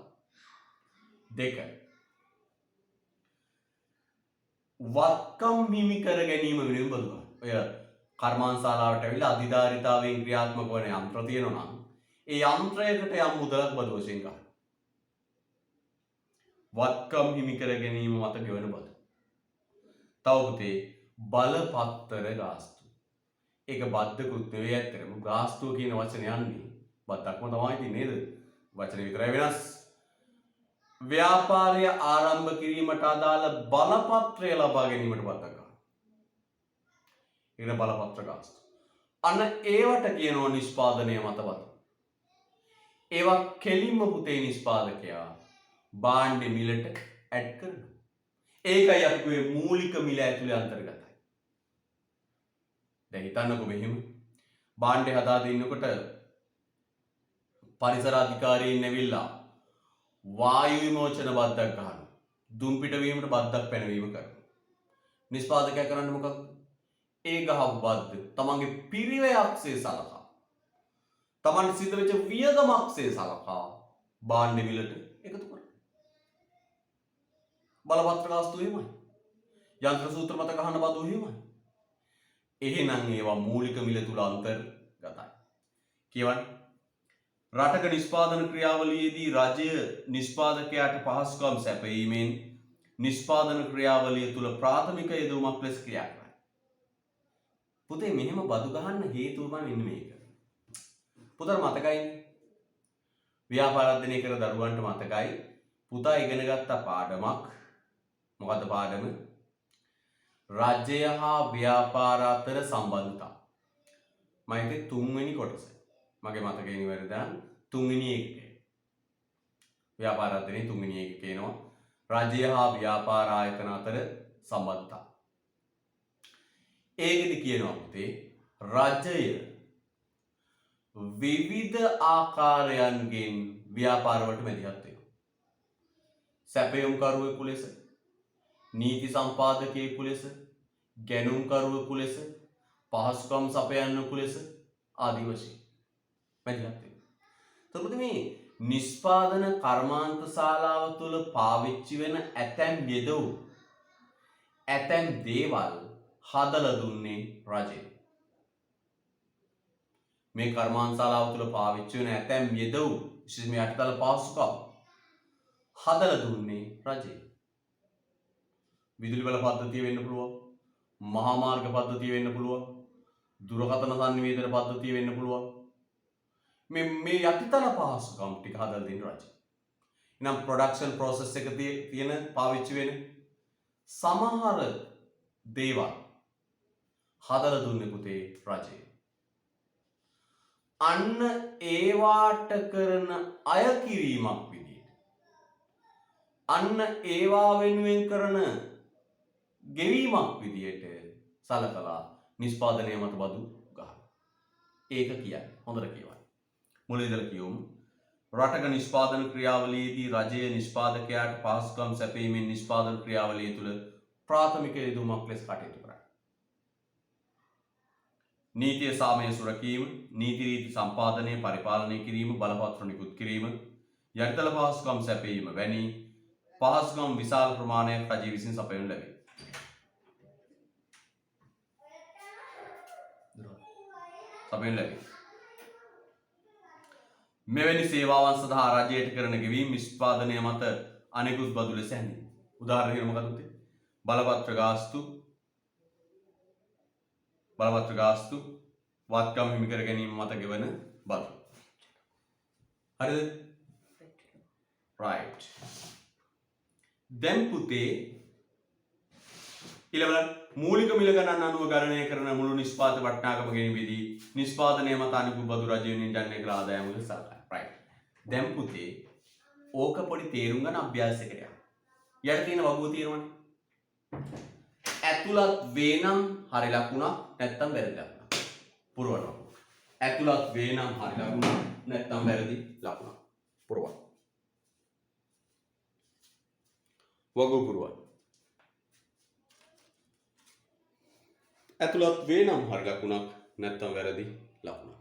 2. වත්කම් හිමි කර ගැනීම වෙනුවෙන් බදු ගන්න. ඔය කර්මාන්තශාලාවට ඇවිල්ලා අධිධාරිතාවෙන් ක්‍රියාත්මක වන යන්ත්‍ර තියෙනවා නම් ඒ යන්ත්‍රයකට යම් මුදලක් බදු වශයෙන් ගන්න. වත්කම් හිමි කර ගැනීම මත ගෙවන බදු. තව පුතේ බලපත්තර ගාස්තු. ඒක බද්දකුත් නෙවෙයි ඇත්තටම ගාස්තුව කියන වචනේ යන්නේ බද්දක්ම තමයි තියෙන්නේ නේද? වචනේ විතරයි වෙනස්. ව්‍යාපාරය ආරම්භ කිරීමට අදාළ බලපත්‍රය ලබා ගැනීමට බද්දක් ගන්න. ඒක බලපත්‍ර ගාස්තු. අන්න ඒවට කියනවා නිෂ්පාදනය මත බදු. ඒවා කෙලින්ම පුතේ නිෂ්පාදකයා භාණ්ඩ මිලට ඇඩ් කරනවා. ඒකයි අපි කිව්වේ මූලික මිල ඇතුලේ අන්තර්ගතයි. දැන් හිතන්නකෝ මෙහෙම භාණ්ඩේ හදා දෙන්නකොට පරිසර අධිකාරීන් ඇවිල්ලා වායු විමෝචන බද්දක් ගන්නවා. දුම් පිට වීමට බද්දක් පැනවීම කරනවා. නිෂ්පාදකයා කරන්නේ මොකක්ද? ඒ ගහ බද්ද තමන්ගේ පිරිවැයක්සේ සලකා. තමන් සිද්ධ වෙච්ච වියදමක්සේ සලකා භාණ්ඩ මිලට එකතු කරනවා. බලපත්‍ර ගාස්තු එහෙමයි. යන්ත්‍ර සූත්‍ර මත ගහන බදු එහෙමයි. එහෙනම් ඒවා මූලික මිල තුල අන්තර්ගතයි. කියවන්න. රටක නිෂ්පාදන ක්‍රියාවලියේදී රජය නිෂ්පාදකයාට පහසුකම් සැපයීමෙන් නිෂ්පාදන ක්‍රියාවලිය තුල ප්‍රාථමික යෙදවීමක් ලෙස ක්‍රියා කරයි. පුතේ මෙහෙම බදු ගහන්න හේතුව මෙන්න මේක. පුතට මතකයිනේ? ව්‍යාපාර අධ්‍යයනය කර දරුවන්ට මතකයි පුතා ඉගෙන ගත්ත පාඩමක්. මොකද්ද පාඩම? රජය හා ව්‍යාපාර අතර සම්බන්ධතා. මම හිතේ 3 වෙනි කොටස. මගේ මතකයේ නිවැරදිද 3 වෙනි එකේ. ව්‍යාපාර අධ්‍යයනයේ 3 වෙනි එකේ කියනවා රජය හා ව්‍යාපාර ආයතන අතර සම්බන්ධතා. ඒකෙදි කියනවා පුතේ රජය විවිධ ආකාරයන්ගෙන් ව්‍යාපාර වලට මැදිහත් වෙනවා. සැපයුම්කරුවෙකු ලෙස, නීති සම්පාදකයෙකු ලෙස, ගැනුම්කරුවෙකු ලෙස, පහසුකම් සපයන්නෙකු ලෙස ආදී වශයෙන් මැදිහත් වෙනවා. එතකොට මේ නිෂ්පාදන කර්මාන්ත ශාලාව තුළ පාවිච්චි වෙන ඇතැම් යෙදව් ඇතැම් දේවල් හදලා දුන්නේ රජය. මේ කර්මාන්ත ශාලාව තුළ පාවිච්චි වෙන ඇතැම් යෙදව් විශේෂයෙන්ම යටිතල පහසුකම් හදලා දුන්නේ රජය. විදුලි බල පද්ධතිය වෙන්න පුළුවන්, මහා මාර්ග පද්ධතිය වෙන්න පුළුවන්, දුරකථන සංනිවේදන පද්ධතිය වෙන්න පුළුවන්. මේ යටිතල පහසුකම් ටික හදලා දෙන රජය. එනම් ප්‍රොඩක්ෂන් ප්‍රොසෙස් එක තියෙන පාවිච්චි වෙන සමහර දේවල් හදලා දුන්නේ පුතේ රජය. අන්න ඒවාට කරන අය කිරීමක් විදියට අන්න ඒවා වෙනුවෙන් කරන ගෙවීමක් විදියට සලකලා නිෂ්පාදනය මත බදු ගන්නවා. ඒක කියන්නේ හොඳට කියවන්න. මුලින් ඉඳලා කියමු. රටක නිෂ්පාදන ක්‍රියාවලියේදී රජය නිෂ්පාදකයාට පහසුකම් සැපයීමෙන් නිෂ්පාදන ක්‍රියාවලිය තුළ ප්‍රාථමික යෙදවීමක් ලෙස කටයුතු කරයි. නීතිය සාමය සුරකීම, නීති රීති සම්පාදනය පරිපාලනය කිරීම, බලපත්‍ර නිකුත් කිරීම, යටිතල පහසුකම් සැපයීම වැනි පහසුකම් විශාල ප්‍රමාණයක් රජය විසින් සපයනු ලැබේ. මෙවැනි සේවාවන් සඳහා රජයට කරන ගෙවීම් නිෂ්පාදනය මත අනෙකුත් බදු ලෙස හැඳින්වේ. උදාහරණයක් මොකක්ද? බලපත්‍ර ගාස්තු, වත්කම් හිමි කර ගැනීම මත ගෙවන බදු. හරිද? right. දැන් පුතේ ඊළඟට මූලික මිල ගණන් අනුව ගණනය කරන මුළු නිෂ්පාදක වටිනාකම ගැනීමේදී නිෂ්පාදනය මත අනිකුත් බදු රජය වෙනින් ගණනය කළ ආදායම ලෙස සලකයි. right. දැන් පුතේ ඕක පොඩි තේරුම් ගන්න අභ්‍යාසයකට යන්න. යට තියෙන වගුව තියෙනවනේ. ඇතුළත් වේ නම් හරි ලකුණක් නැත්නම් වැරදි ලකුණක්. පුරවනවා. ඇතුළත් වේ නම් හරි ලකුණක් නැත්නම් වැරදි ලකුණක්. පුරවන්න. වගුව පුරවන්න. ඇතුළත් වේ නම් හරි ලකුණක් නැත්නම් වැරදි ලකුණක්.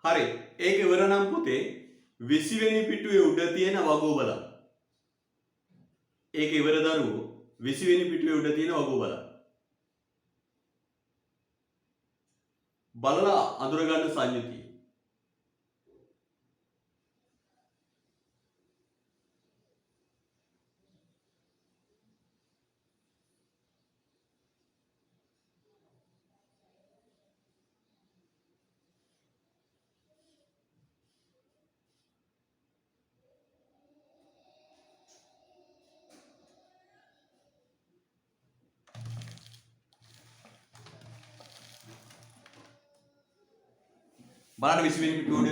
හරි. ඒක ඉවර නම් පුතේ 20 වෙනි පිටුවේ උඩ තියෙන වගුව බලන්න. ඒක ඉවර දරුවෝ 20 වෙනි පිටුවේ උඩ තියෙන වගුව බලන්න. බලලා අඳුර ගන්න සංයුතිය. බලන්න 20 වෙනි පිටුව උඩ.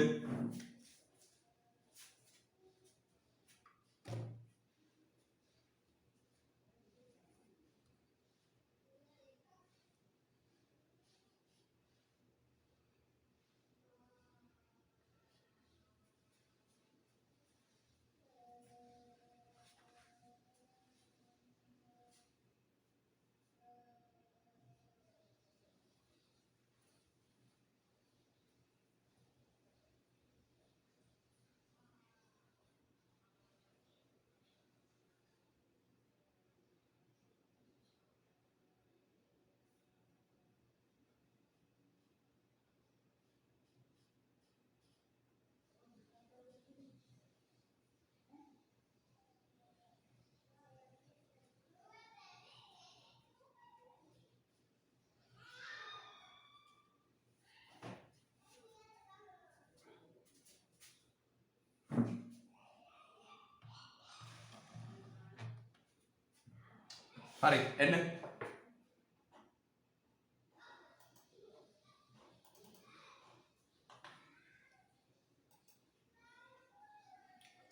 හරි එන්න.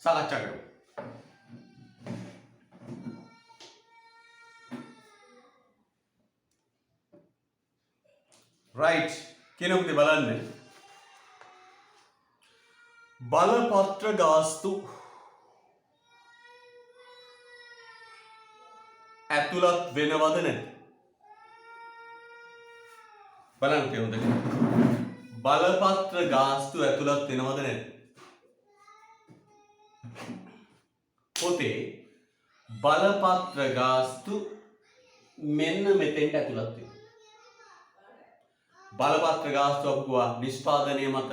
සාකච්ඡා කරමු. රයිට්. කෙනෙකුට බලන්න. බලපත්‍ර ගාස්තු ඇතුළත් වෙනවද නැද්ද? බලන්න කෙනෙකුට. බලපත්‍ර ගාස්තු ඇතුළත් වෙනවද නැද්ද? පොතේ බලපත්‍ර ගාස්තු මෙන්න මෙතෙන්ට ඇතුළත් වෙනවා. බලපත්‍ර ගාස්තු අපුවා නිෂ්පාදනය මත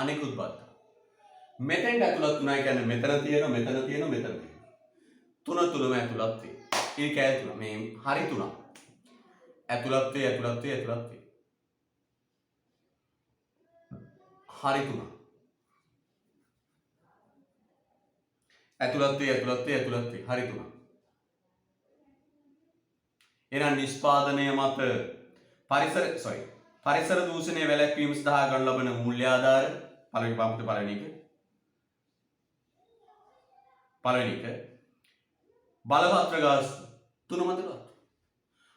අනෙකුත් බද්ද. මෙතෙන්ට ඇතුළත් වුණා කියන්නේ මෙතන තියෙනවා මෙතන තියෙනවා මෙතන තියෙනවා. තුනම ඇතුළත් වෙයි. ඒ කෑ තුන මේ හරි තුනක්. ඇතුළත් වේ ඇතුළත් වේ ඇතුළත් වේ. හරි තුනක්. ඇතුළත් වේ ඇතුළත් වේ ඇතුළත් වේ හරි තුනක්. එහෙනම් නිෂ්පාදනය මත පරිසර දූෂණය වැළැක්වීම සඳහා ගන්න ලබන මූල්‍ය ආධාර පළවෙනි එක. බලපත්‍ර ගාස්තු තුනම දෙනවා.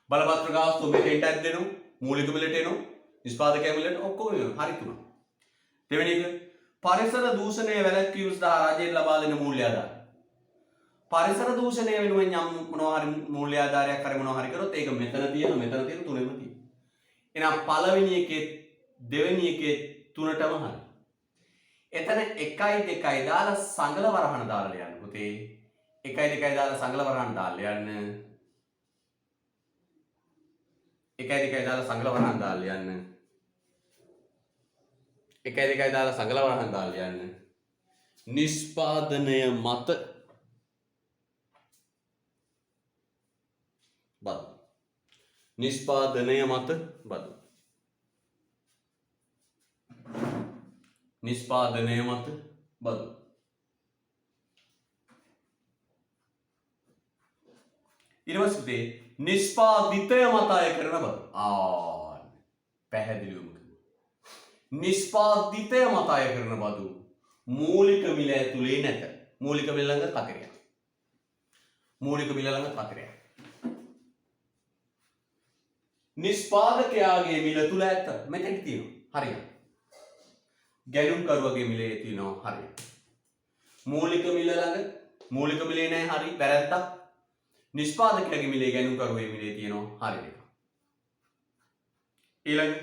බලපත්‍ර ගාස්තු මෙතෙන්ට ඇද්දෙනවා, මූලික මිලට එනවා, නිෂ්පාදක මිලට ඔක්කොම වෙනවා. හරි තුනක්. දෙවෙනි එක පරිසර දූෂණය වැළැක්වීම සඳහා රජයෙන් ලබා දෙන මූල්‍ය ආධාර. පරිසර දූෂණය වෙනුවෙන් යම් මොනවා හරි මූල්‍ය ආධාරයක් හරි මොනවා හරි කරොත් ඒක මෙතන තියෙන තුනෙම තියෙනවා. එහෙනම් පළවෙනි එකේ දෙවෙනි එකේ තුනටම හරි. එතන 1 2 දාලා සංගල වරහන දාලා යන්න පුතේ. 1 2 දාලා සංගල වරහන් දාලා යන්න. 1 2 දාලා සංගල වරහන් දාලා යන්න. 1 2 දාලා සංගල වරහන් දාලා යන්න. නිෂ්පාදනය මත බදු. නිෂ්පාදනය මත බදු. නිෂ්පාදනය මත බදු. ඊළඟට නිෂ්පාදිතය මත අය කරන බදු. පැහැදිලිවම නිෂ්පාදිතය මත අය කරන බදු මූලික මිල ඇතුලේ නැත. මූලික මිල ළඟ කතරයක්. මූලික මිල ළඟ කතරයක්. නිෂ්පාදකයාගේ මිල තුල ඇත. මෙතෙක් තියෙනවා. හරියට. ගැලුම්කරුවගේ මිලේ තියෙනවා. හරියට. මූලික මිල ළඟ මූලික මිලේ නැහැ. හරි වැරද්දක්. නිෂ්පාදකයාගේ මිලේ ගැලුම්කරුවේ මිලේ තියෙනවා. හරි දෙක. ඊළඟ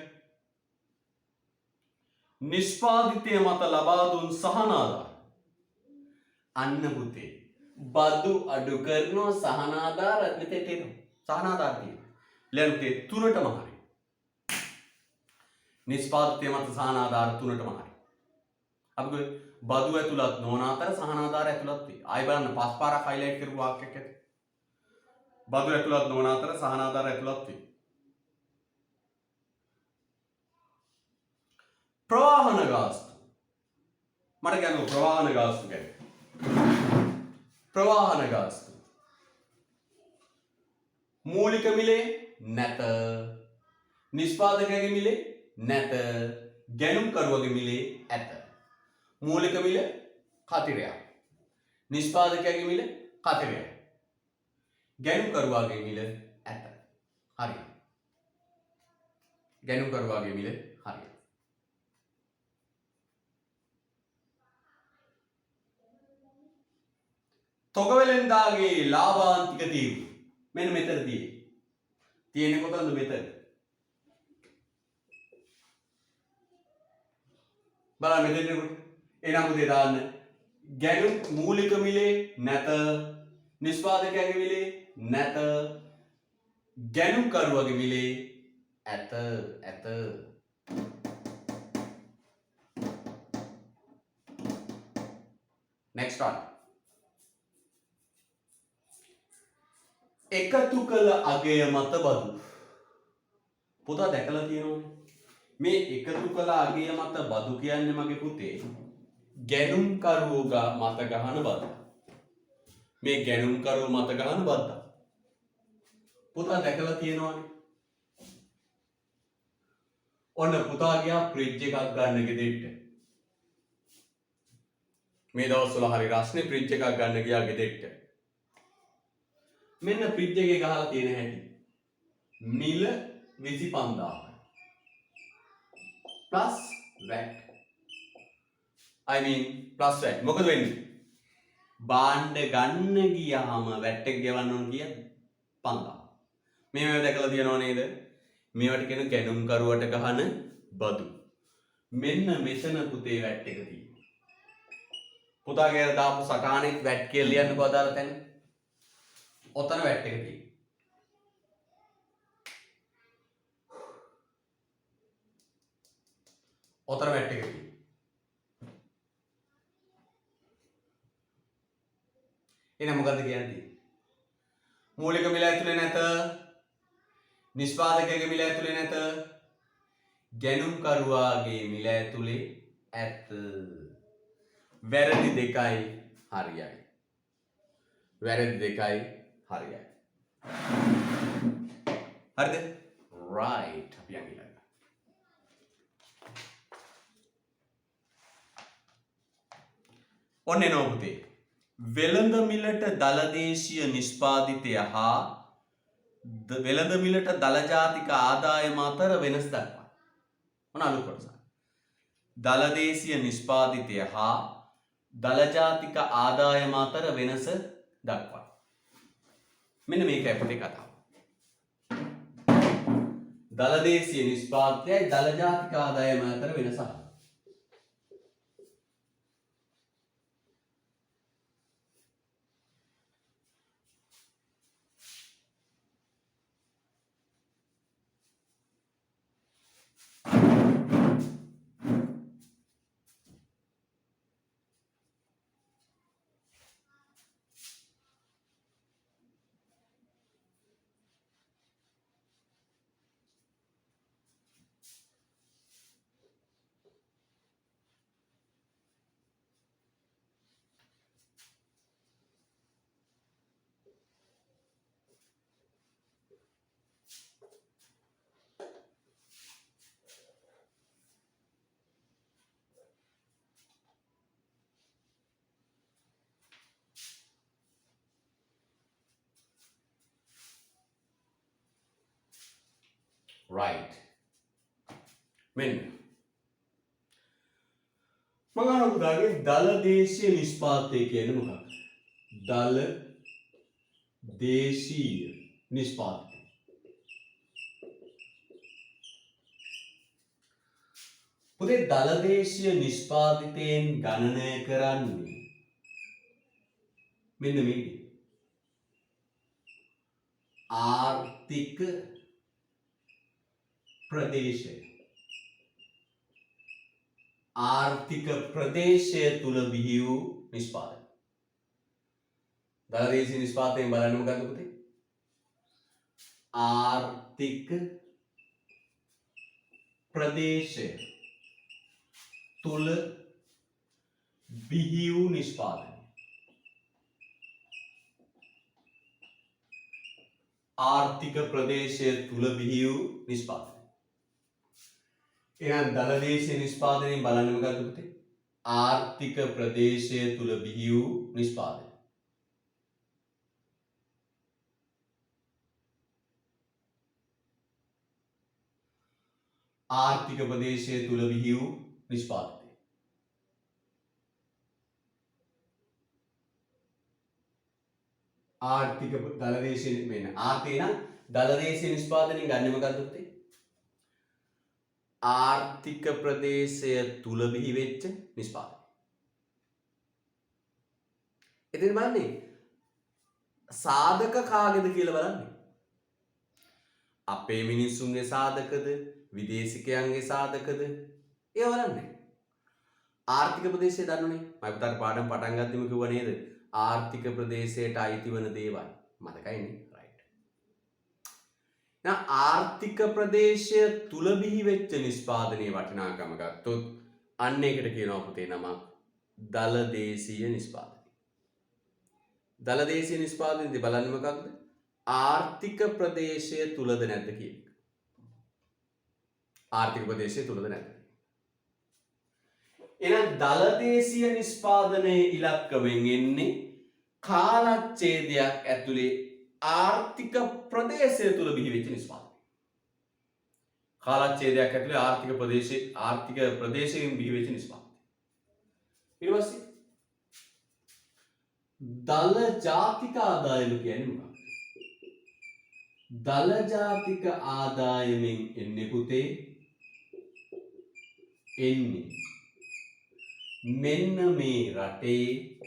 නිෂ්පාදිතය මත ලබා දුන් සහනාධාර. අන්න පුතේ. බදු අඩු කරනවා සහනාධාර මෙතෙට එනවා. සහනාධාර තියෙනවා. ලියන්නේ තුනටම හරි. නිෂ්පාදිතය මත සහනාධාර තුනටම හරි. අපි බදු ඇතුළත් නොවන අතර සහනාධාර ඇතුළත් වේ. ආයි බලන්න පස් පාරක් හයිලයිට් කරපු වාක්‍යයක් ඇති. බදු ඇතුළත් නොවන අතර සහනාධාර ඇතුළත් වේ. ප්‍රවාහන ගාස්තු. මට කියන්න ප්‍රවාහන ගාස්තු ගැන. ප්‍රවාහන ගාස්තු. මූලික මිලේ නැත. නිෂ්පාදකයාගේ මිලේ නැත. ගැනුම්කරුවගේ මිලේ ඇත. මූලික මිල කතිරයක්. නිෂ්පාදකයාගේ මිල කතිරයක්. ගැනුම්කරුවාගේ මිල ඇත. හරි. ගැනුම්කරුවාගේ මිල හරි. තොගවෙලෙන්දාගේ ලාභාන්තික තීරු. මෙන්න මෙතන තියෙන්නේ කොතනද මෙතන? බලන්න මෙතන එනම් උදේ දාන්න. ගැනුම් මූලික මිලේ නැත. නිෂ්පාදකයාගේ මිලේ නැත. ගැනුම්කරුවගේ මිලේ ඇත. next one. එකතු කළ අගය මත බදු. පුතා දැකලා තියෙනවනේ. මේ එකතු කළ අගය මත බදු කියන්නේ මගේ පුතේ ගැනුම්කරුවා මත ගහන බද්ද. මේ ගැනුම්කරුවා මත ගහන බද්ද. පුතා දැකලා තියෙනවනේ. ඔන්න පුතා ගියා ෆ්‍රිජ් එකක් ගන්න ගෙදෙට්ට. මේ දවස්වල හරි රස්නේ ෆ්‍රිජ් එකක් ගන්න ගියා ගෙදෙට්ට. මෙන්න ෆ්‍රිජ් එකේ ගහලා තියෙන හැටි. මිල 25000. plus VAT. I mean plus VAT. මොකද වෙන්නේ? බාණ්ඩ ගන්න ගියාම VAT එක ගෙවන්න ඕන කියන්නේ 5000. මේව දැකලා තියෙනව නේද? මේවට කියන ගැනුම්කරුවට ගහන බදු. මෙන්න මෙතන පුතේ VAT එක තියෙනවා. පුතාගේ දාපු සටහනේ VAT කියලා ලියන්නකෝ අදාළ තැන. ඔතන VAT එක තියෙනවා. ඔතන VAT එක තියෙනවා. එන මොකද්ද කියන්නේ? මූලික මිල ඇතුලේ නැත. නිෂ්පාදකයාගේ මිල ඇතුලේ නැත. ගැනුම්කරුවාගේ මිල ඇතුලේ ඇත. වැරදි දෙකයි හරියයි. වැරදි දෙකයි හරියයි. හරිද? right. අපි යන්නේ ළඟ. ඔන්න එනවා පුතේ. වෙළඳ මිලට දලදේශීය නිෂ්පාදිතය හා වෙළඳ මිලට දල ජාතික ආදායම අතර වෙනස දක්වන්න. මොන අලුත් කොටසක්? දලදේශීය නිෂ්පාදිතය හා දල ජාතික ආදායම අතර වෙනස දක්වන්න. මෙන්න මේකයි පුතේ කතාව. දලදේශීය නිෂ්පාදිතයයි දල ජාතික ආදායම අතර වෙනස. right. මෙන්න මම අහන පුතාගේ දල දේශීය නිෂ්පාදනය කියන්නේ මොකක්ද? දල දේශීය නිෂ්පාදනය. පුතේ දලදේශීය නිෂ්පාදිතයෙන් ගණනය කරන්නේ මෙන්න මේ ආර්ථික ප්‍රදේශය. ආර්ථික ප්‍රදේශය තුල බිහි වූ නිෂ්පාදන. දලදේශීය නිෂ්පාදනයෙන් බලන්න මොකද්ද පුතේ? ආර්ථික ප්‍රදේශය තුල බිහි වූ නිෂ්පාදන. ආර්ථික ප්‍රදේශය තුල බිහි වූ නිෂ්පාදන. එහෙනම් දලදේශීය නිෂ්පාදනයෙන් බලන්න මොකද්ද පුතේ? ආර්ථික ප්‍රදේශය තුල බිහි වූ නිෂ්පාදන. ආර්ථික ප්‍රදේශය තුල බිහි වූ නිෂ්පාදනය. ආර්ථික දලදේශීය මෙන්න ආර්ථික නම් දලදේශීය නිෂ්පාදනයෙන් ගන්න මොකද්ද පුතේ? ආර්ථික ප්‍රදේශය තුල බිහි වෙච්ච නිෂ්පාදනය. එතන බලන්නේ සාධක කාගේද කියලා බලන්නේ. අපේ මිනිස්සුන්ගේ සාධකද විදේශිකයන්ගේ සාධකද ඒව බලන්නේ. ආර්ථික ප්‍රදේශය දන්නෝනේ. මම පුතාට පාඩම් පටන් ගත්තම කිව්වා නේද? ආර්ථික ප්‍රදේශයට අයිති වන දේවල් මතකයිනේ. රයිට්. දැන් ආර්ථික ප්‍රදේශය තුල බිහි වෙච්ච නිෂ්පාදනයේ වටිනාකම ගත්තොත් අන්න ඒකට කියනවා පුතේ නම දලදේශීය නිෂ්පාදනය. දලදේශීය නිෂ්පාදනයේදී බලන්නේ මොකක්ද? ආර්ථික ප්‍රදේශය තුලද නැද්ද කියන එක. ආර්ථික ප්‍රදේශය තුලද නැද්ද? එහෙනම් දලදේශීය නිෂ්පාදනයේ ඉලක්ක වෙන්නේ කාලච්ඡේදයක් ඇතුලේ ආර්ථික ප්‍රදේශය තුල බිහි වෙච්ච නිෂ්පාදනය. කාලච්ඡේදයක් ඇතුලේ ආර්ථික ප්‍රදේශයෙන් බිහි වෙච්ච නිෂ්පාදනය. ඊට පස්සේ දල ජාතික ආදායම කියන්නේ මොකක්ද? දල ජාතික ආදායමෙන් එන්නේ පුතේ මෙන්න මේ රටේ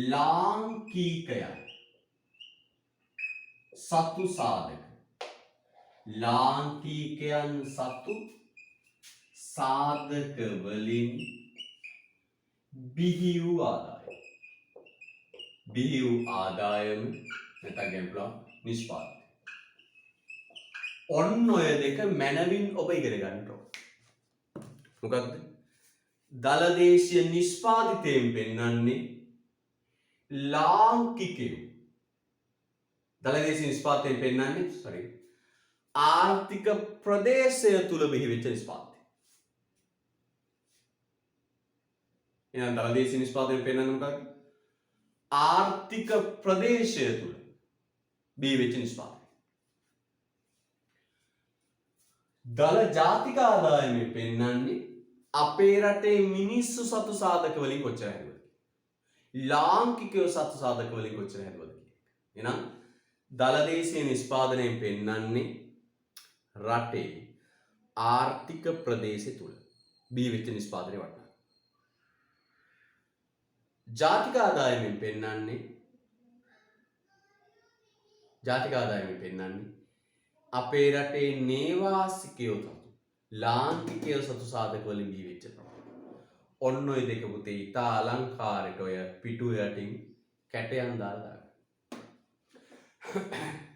ලාංකිකයන් සතු සාධක. ලාංකිකයන් සතු සාධක වලින් බිහි වූ ආදායම. බිහි වූ ආදායම නැත්නම් ගැඹුරු නිෂ්පාදනය. ඔන්න ඔය දෙක මනවින් ඔබ ඉගෙන ගන්න ඕන. මොකක්ද? දලදේශීය නිෂ්පාදිතයෙන් පෙන්වන්නේ ලාංකිකයෝ. දලදේශීය නිෂ්පාදිතයෙන් පෙන්වන්නේ ආර්ථික ප්‍රදේශය තුල බිහි වෙච්ච නිෂ්පාදනය. එහෙනම් දලදේශීය නිෂ්පාදිතයෙන් පෙන්වන්නේ මොකක්ද? ආර්ථික ප්‍රදේශය තුල බිහි වෙච්ච නිෂ්පාදනය. දල ජාතික ආදායමෙන් පෙන්වන්නේ අපේ රටේ මිනිස්සු සතු සාධක වලින් කොච්චර හැදුවද? ලාංකිකයෝ සතු සාධක වලින් කොච්චර හැදුවද කියන එක. එහෙනම් දලදේශීය නිෂ්පාදනයෙන් පෙන්වන්නේ රටේ ආර්ථික ප්‍රදේශය තුල බිහි වෙච්ච නිෂ්පාදනයේ වටිනාකම. ජාතික ආදායමෙන් පෙන්වන්නේ අපේ රටේ නේවාසිකයෝ සතු ලාංකිකයෝ සතු සාධක වලින් බිහි වෙච්ච ප්‍රමාණය. ඔන්න ඔය දෙක පුතේ ඉතා අලංකාරයට ඔය පිටු යටින් කැටයන් දාලා දාගන්න.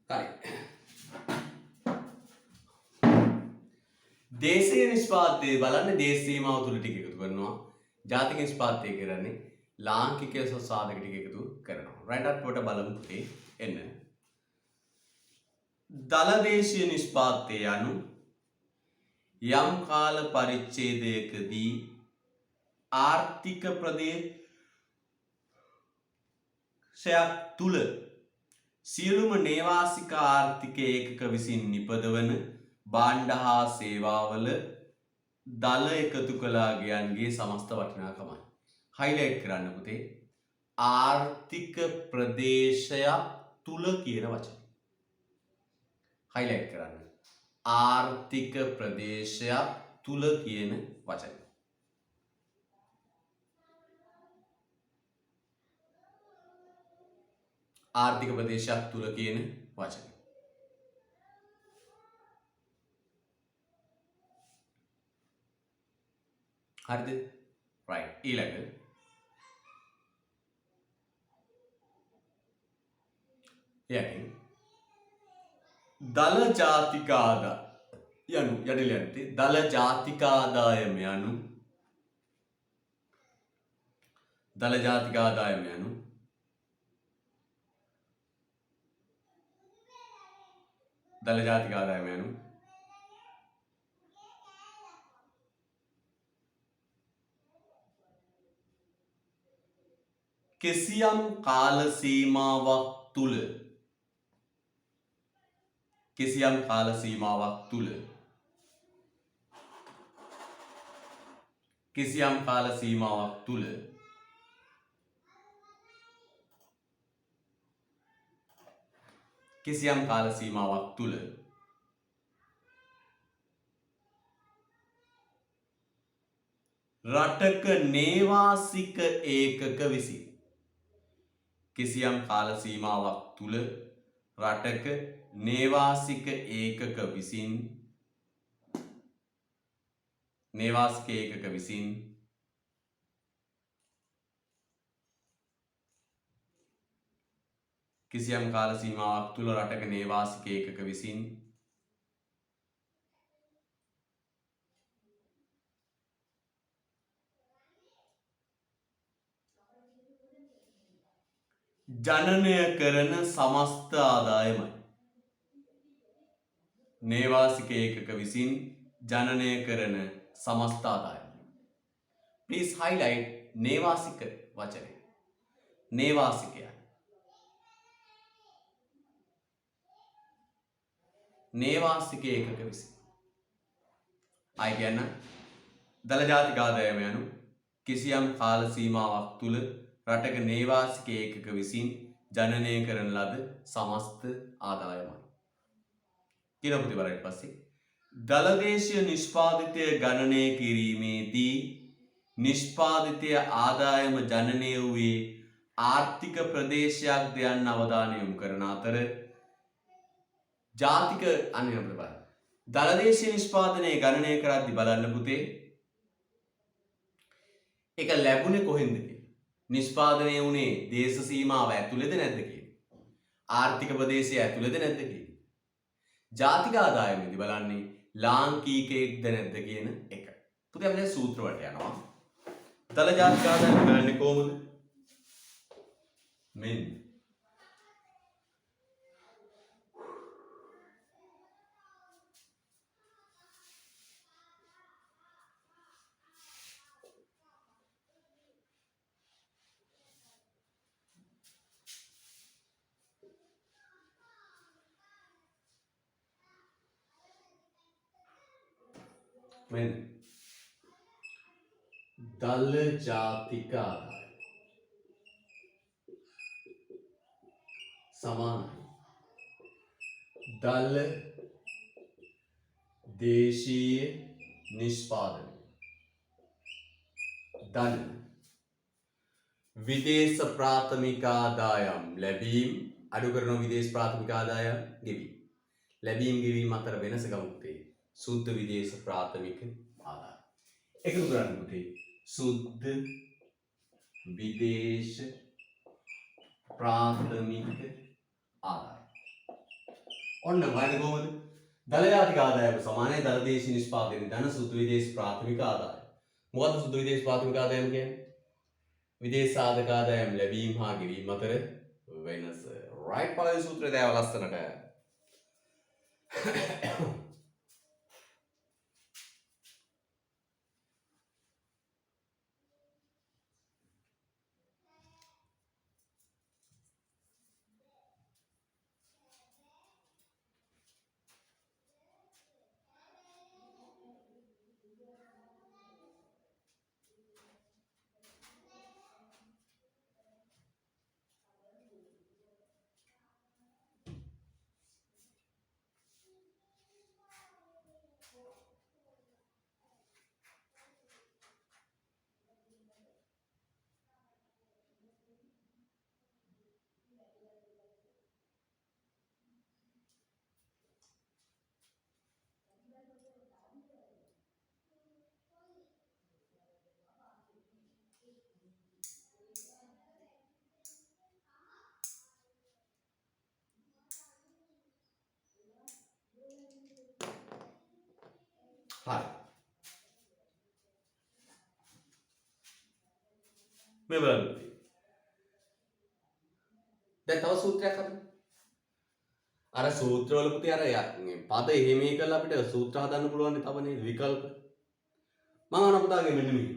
හරි. දේශීය නිෂ්පාදනය බලන්න දේශ සීමාව තුළ ටික එකතු කරනවා. ජාතික නිෂ්පාදනය කරන්නේ ලාංකික සාධක ටික එකතු කරනවා. රයිට් අප් කොට බලමු පුතේ එන්න. දලදේශීය නිෂ්පාදනය යනු යම් කාල පරිච්ඡේදයකදී ආර්ථික ප්‍රදේශයක් තුල සියලුම නේවාසික ආර්ථික ඒකක විසින් නිපදවන භාණ්ඩ හා සේවාවල දල එකතු කළාගයන්ගේ සමස්ත වටිනාකමයි. හයිලයිට් කරන්න පුතේ ආර්ථික ප්‍රදේශයක් තුල කියන වචනේ. හයිලයිට් කරන්න. ආර්ථික ප්‍රදේශයක් තුල කියන වචනේ. ආර්ථික ප්‍රදේශයක් තුල කියන වචනේ. හරිද? right ඊළඟ යටින් දල ජාතික ආදාය යනු යටිල යන්නේ දල ජාතික ආදායම යනු දල ජාතික ආදායම යනු දල ජාතික ආදායම යනු කිසියම් කාල සීමාවක් තුල කිසියම් කාල සීමාවක් තුල කිසියම් කාල සීමාවක් තුල කිසියම් කාල සීමාවක් තුල රටක නේවාසික ඒකක විසින් කිසියම් කාල සීමාවක් තුල රටක නේවාසික ඒකක විසින් නේවාසික ඒකක විසින් කිසියම් කාල සීමාවක් තුල රටක නේවාසික ඒකක විසින් ජනනය කරන සමස්ත ආදායමයි. නේවාසික ඒකක විසින් ජනනය කරන සමස්ත ආදායමයි. Please highlight නේවාසික වචනය. නේවාසිකය. නේවාසික ඒකක විසින්. අය කියන්න දල ජාතික ආදායම යනු කිසියම් කාල සීමාවක් තුල රටක නේවාසික ඒකක විසින් ජනනය කරන ලද සමස්ත ආදායමයි. කියන ප්‍රතිවරයට පස්සේ දලදේශීය නිෂ්පාදිතය ගණනය කිරීමේදී නිෂ්පාදිතය ආදායම ජනනය වූයේ ආර්ථික ප්‍රදේශයක්ද යන්න අවධානය යොමු කරන අතර ජාතික අනිවාර්ය බලන්න. දලදේශීය නිෂ්පාදනය ගණනය කරද්දී බලන්න පුතේ ඒක ලැබුණේ කොහෙන්ද කියලා. නිෂ්පාදනය වුණේ දේශ සීමාව ඇතුළේද නැද්ද කියලා. ආර්ථික ප්‍රදේශය ඇතුළේද නැද්ද කියලා. ජාතික ආදායමේදී බලන්නේ ලාංකිකයෙක්ද නැද්ද කියන එක. පුතේ අපි දැන් සූත්‍ර වලට යනවා. දල ජාතික ආදායම බලන්නේ කොහොමද? මෙන්න මෙන්න දල ජාතික ආදායම සමානයි දල දේශීය නිෂ්පාදනය ධන විදේශ ප්‍රාථමික ආදායම් ලැබීම් අඩු කරන විදේශ ප්‍රාථමික ආදායම් ගෙවීම ලැබීම් ගෙවීම් අතර වෙනස ගමුත්තේ සුද්ධ විදේශ ප්‍රාථමික ආදාය. එකතු කරන්න පුතේ. සුද්ධ විදේශ ප්‍රාථමික ආදාය. ඔන්න මොකද කොහොමද? දල ජාතික ආදායම සමානයි දල දේශීය නිෂ්පාදනය ධන සුද්ධ විදේශ ප්‍රාථමික ආදාය. මොකද්ද සුද්ධ විදේශ ප්‍රාථමික ආදායම කියන්නේ? විදේශ සාධක ආදායම් ලැබීම හා ගෙවීම අතර වෙනස. රයිට් පළවෙනි සූත්‍රය දැව ලස්සනට. හරි. මේ බලන්න. දැන් තව සූත්‍රයක් හදන්න. අර සූත්‍රවල පුතේ අර පද එහෙම කරලා අපිට සූත්‍ර හදන්න පුළුවන් නේ තව නේද විකල්ප. මම අහන පුතාගේ මෙන්න මේ.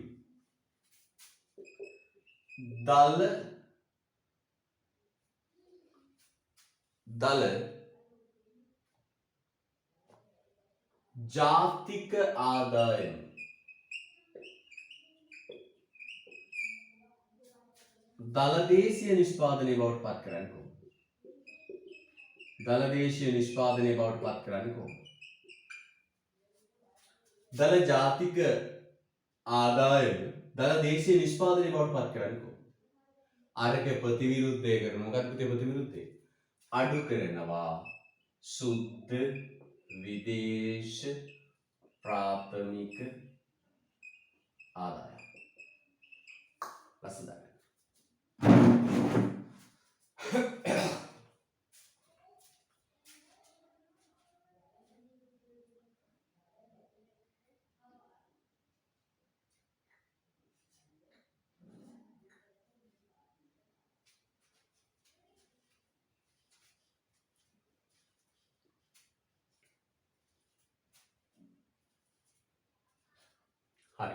දල ජාතික ආදායම දල දේශීය නිෂ්පාදනයේ බවට පත් කරන්නේ කොහොමද? දල දේශීය නිෂ්පාදනයේ බවට පත් කරන්නේ කොහොමද? දල ජාතික ආදායම දල දේශීය නිෂ්පාදනයේ බවට පත් කරන්නේ කොහොමද? අරක ප්‍රතිවිරුද්ධය කරන මොකක්ද ප්‍රතිවිරුද්ධය? අඩු කරනවා සුද්ධ විදේශ ප්‍රාථමික ආදාය. ලස්සනයි. හරි.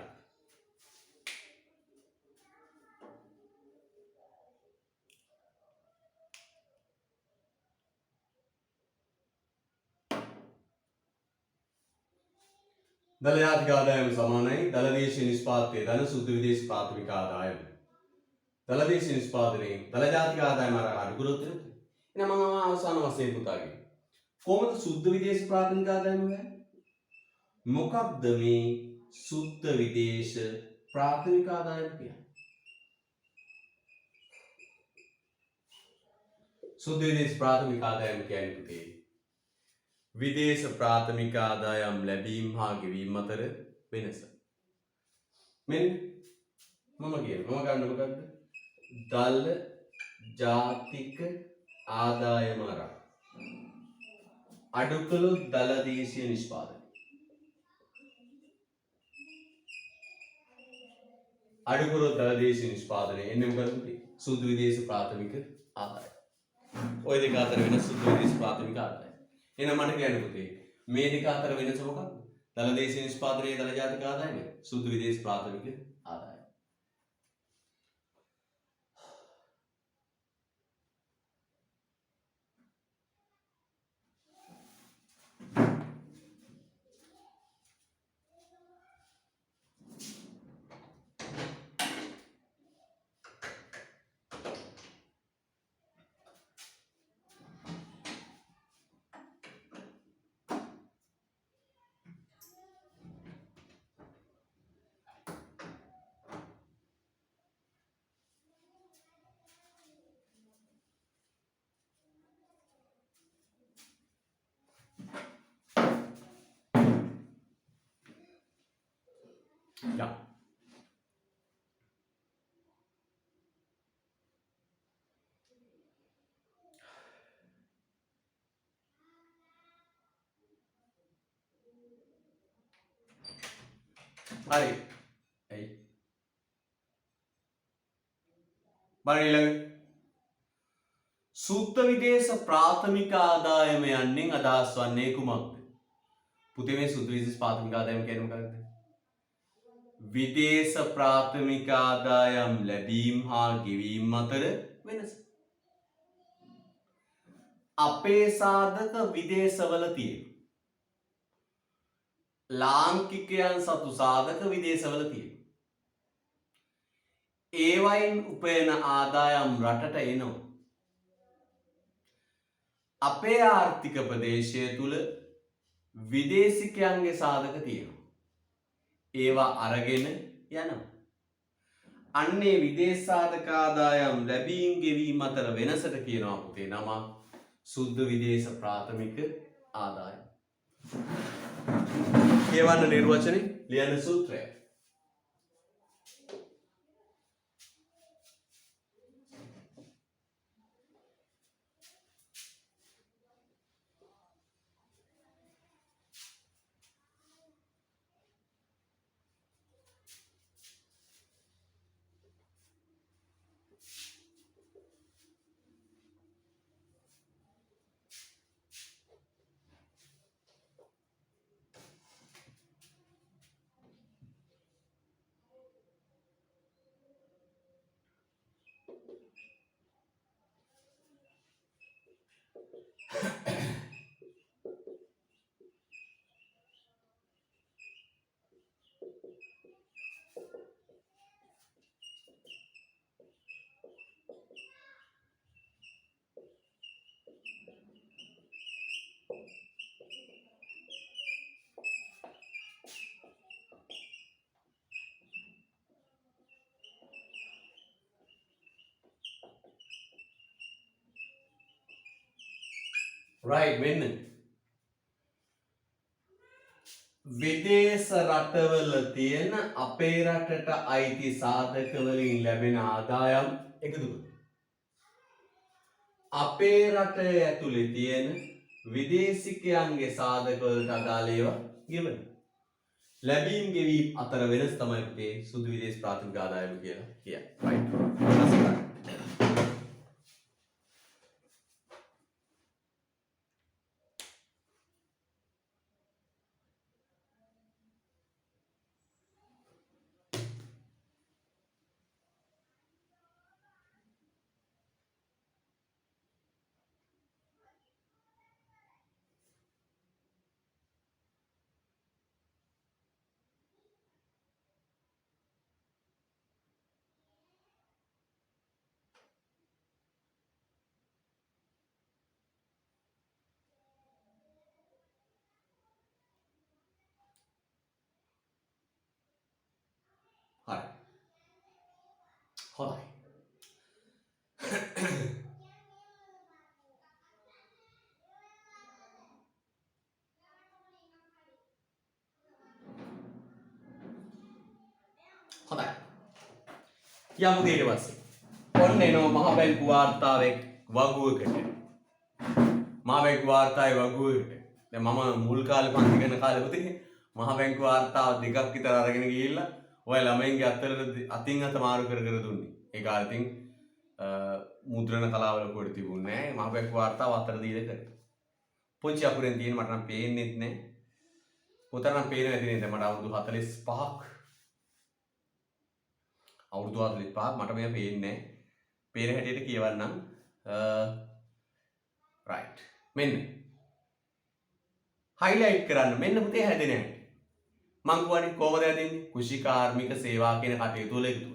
දල ජාතික ආදායම සමානයි දල දේශීය නිෂ්පාදනයේ ධන සුද්ධ විදේශ ප්‍රාථමික ආදායම. දල දේශීය නිෂ්පාදනයේ දල ජාතික ආදායම අඩු කරොත් එහෙනම් මම අවසාන වශයෙන් පුතාගේ කොහොමද සුද්ධ විදේශ ප්‍රාථමික ආදායම ගන්නේ? මොකක්ද මේ සුද්ධ විදේශ ප්‍රාථමික ආදායම කියන්නේ? සුද්ධ විදේශ ප්‍රාථමික ආදායම කියන්නේ පුතේ විදේශ ප්‍රාථමික ආදායම් ලැබීම් හා ගෙවීම් අතර වෙනස. මෙන්න මම ගන්න මොකක්ද? දල ජාතික ආදායම අඩු කළොත් දල දේශීය නිෂ්පාදනය. අඩු කළොත් දල දේශීය නිෂ්පාදනය එන්නේ මොකද? සුද්ධ විදේශ ප්‍රාථමික ආදායම. ඔය දෙක අතර වෙනස සුද්ධ විදේශ ප්‍රාථමික ආදායම. එහෙනම් මට කියන්න පුතේ මේ දෙක අතර වෙනස මොකක්ද? දල දේශීය නිෂ්පාදනයේ දල ජාතික ආදායම සුද්ධ විදේශ ප්‍රාථමික ආදායම. Ja. හරි. ඇයි? බලන්න ඊළඟ. සුද්ධ විදේශ ප්‍රාථමික ආදායම යන්නෙන් අදහස් වන්නේ කුමක්ද? පුතේ මේ සුද්ධ විදේශ ප්‍රාථමික ආදායම කියන්නේ මොකක්ද? විදේශ ප්‍රාථමික ආදායම් ලැබීම් හා ගෙවීම් අතර වෙනස. අපේ සාධක විදේශවල තියෙන. ලාංකිකයන් සතු සාධක විදේශවල තියෙන. ඒවයින් උපයන ආදායම් රටට එනවා. අපේ ආර්ථික ප්‍රදේශය තුල විදේශිකයන්ගේ සාධක තියෙනවා. ඒවා අරගෙන යනවා. අන්නේ විදේශ සාධක ආදායම් ලැබීම් ගෙවීම් අතර වෙනසට කියනවා පුතේ නම සුද්ධ විදේශ ප්‍රාථමික ආදායම. කියවන්න නිර්වචනේ ලියන සූත්‍රය. right වෙන්න. විදේශ රටවල තියෙන අපේ රටට අයිති සාධක වලින් ලැබෙන ආදායම් එකතු කරනවා. අපේ රට ඇතුලේ තියෙන විදේශිකයන්ගේ සාධක වලට අදාළ ඒවා ගෙවන. ලැබීම් ගෙවීම් අතර වෙනස තමයි පුතේ සුදු විදේශ ප්‍රාථමික ආදායම කියලා කියන්නේ. right. හරි. හොඳයි. හොඳයි. යමු ඊට පස්සේ. ඔන්න එනවා මහ බැංකු වාර්තාවේ වගුවකට. මහ බැංකු වාර්තාවේ වගුවකට. දැන් මම මුල් කාලේ පන්ති ගන්න කාලේ පුතේ මහ බැංකු වාර්තාව දෙකක් විතර අරගෙන ගිහිල්ලා ඔය ළමයින්ගේ අතින් අත මාරු කර දුන්නේ. ඒ කාලේ ඉතින් මුද්‍රණ කලාවල පොඩි තිබුණේ නැහැ. මහ බැංකු වාර්තාව අතර දීලා කරේ. පොන්චි අපුරෙන් තියෙන මට නම් පේන්නෙත් නැහැ. පොතට නම් පේන්නේ නැති නේද? මට අවුරුදු 45ක්. අවුරුදු 45ක් මට මෙයා පේන්නේ නැහැ. පේන හැටියට කියවන්නම්. right. මෙන්න. highlight කරන්න. මෙන්න පුතේ හැදෙන හැටි. මං කියන්නේ කොහොමද හැදෙන්නේ? කුෂිකාර්මික සේවා කියන කටයුතු වල එකතු.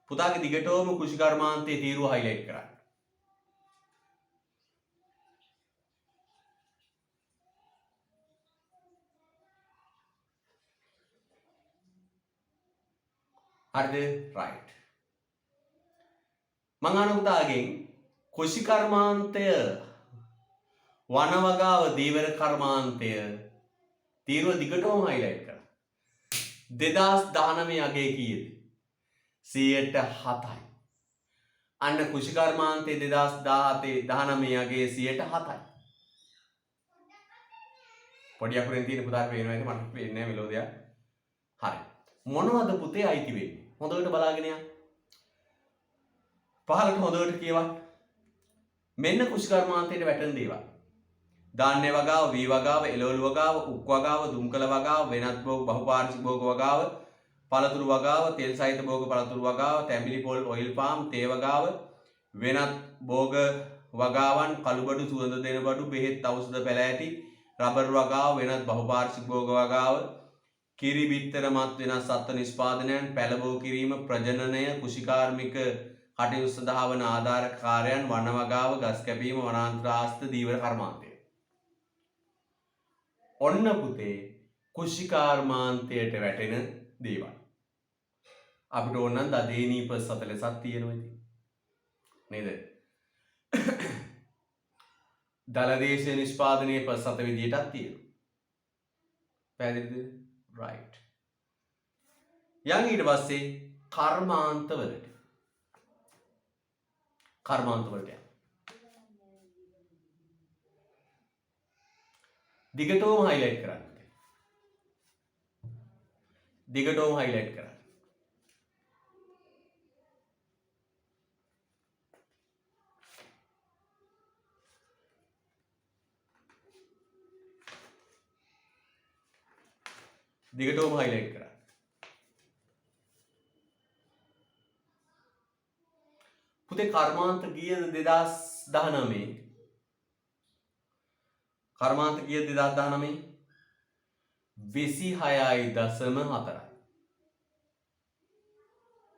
පුතාගේ දිගටම කුෂිකර්මාන්තයේ තීරුව highlight කරන්න. හරිද? right. මං අහන පුතාගෙන් කුෂිකර්මාන්තය වනවගාව දීවර කර්මාන්තය තීරුව දිගටම highlight කරන්න. 2019 අගේ කීයද? 7%යි. අන්න කෘෂිකර්මාන්තයේ 2017 19 අගේ 7%යි. පොඩි අකුරෙන් තියෙන පුතාට පේනවා ඒක මට පේන්නේ නැහැ මෙලෝදියා. හරි. මොනවද පුතේ අයිති වෙන්නේ? හොඳට බලාගෙන යන්න. පහලට හොඳට කියවන්න. මෙන්න කෘෂිකර්මාන්තයට වැටෙන දේවල්. ධාන්‍ය වගාව, වී වගාව, එළවලු වගාව, උක් වගාව, දුම්කල වගාව, වෙනත් භෝග බහුපාර්ශ්වික භෝග වගාව, පළතුරු වගාව, තෙල් සහිත භෝග පළතුරු වගාව, තැඹිලි පොල් ඔයිල් පාම්, තේ වගාව, වෙනත් භෝග වගාවන්, කළුබඩු, සුවඳ දෙන බඩු, බෙහෙත් ඖෂධ පැලෑටි, රබර් වගාව, වෙනත් බහුපාර්ශ්වික භෝග වගාව, කිරි බිත්තර මත් වෙනත් සත්ත්ව නිෂ්පාදනයන්, පැලබෝ කිරීම, ප්‍රජනනය, කෘෂිකාර්මික කටයුතු සඳහා වන ආධාරක කාර්යයන්, වන වගාව, ගස් කැපීම, වනාන්තර ආස්ත, දීවර කර්මාන්තය. ඔන්න පුතේ කෘෂිකර්මාන්තයට වැටෙන දේවල්. අපිට ඕන නම් දදේනී පස් 40ක් තියෙනවා ඉතින්. නේද? දලදේශීය නිෂ්පාදනයේ පස් 7 විදියටත් තියෙනවා. පැහැදිලිද? right. යන් ඊට පස්සේ කර්මාන්තවලට. කර්මාන්තවලට යන්න. දිගටම highlight කරන්න. දිගටම highlight කරන්න. දිගටම highlight කරන්න. පුතේ කර්මාන්ත කීයද 2019? කර්මාන්ත කීයද 2019? 26.4යි.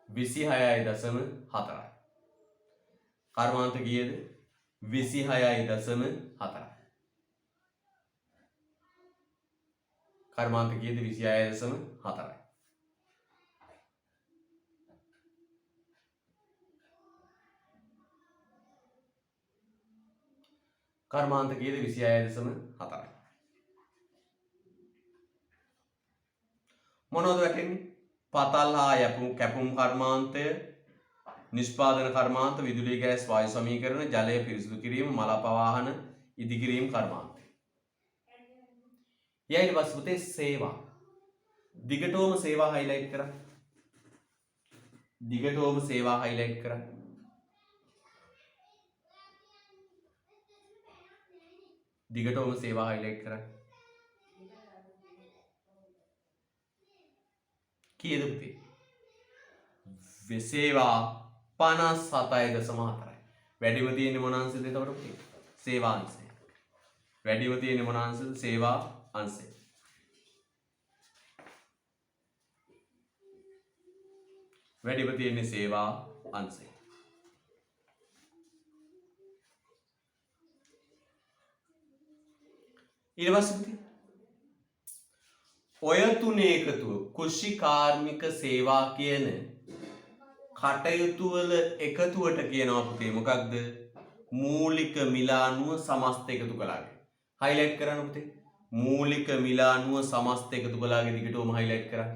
26.4යි. කර්මාන්ත කීයද? 26.4යි. කර්මාන්ත කීයද? 26.4යි. කර්මාන්ත කීයද? 26.4යි. මොනවද වැටෙන්නේ? පතල් හා කැපුම් කර්මාන්තය, නිෂ්පාදන කර්මාන්ත, විදුලි ගෑස් වායු සමීකරණ, ජලය පිරිසිදු කිරීම, මල පවාහන ඉදිකිරීම කර්මාන්තය. ඊට පස්සේ පුතේ සේවා. දිගටම සේවා highlight කරන්න. දිගටම සේවා highlight කරන්න. දිගටම සේවා highlight කරන්න. කීයද පුතේ? සේවා 57.4යි. වැඩිම තියෙන්නේ මොන අංශෙද එතකොට පුතේ? සේවා අංශය. වැඩිම තියෙන්නේ මොන අංශෙද? සේවා අංශය. වැඩිම තියෙන්නේ සේවා අංශය. ඊට පස්සේ පුතේ ඔය තුනේ එකතුව කුෂි කාර්මික සේවා කියන කටයුතු වල එකතුවට කියනවා පුතේ මොකක්ද? මූලික මිල අනුව සමස්ත එකතු කළාගේ. highlight කරන්න පුතේ. මූලික මිල අනුව සමස්ත එකතු කළාගේ දිගටම highlight කරන්න.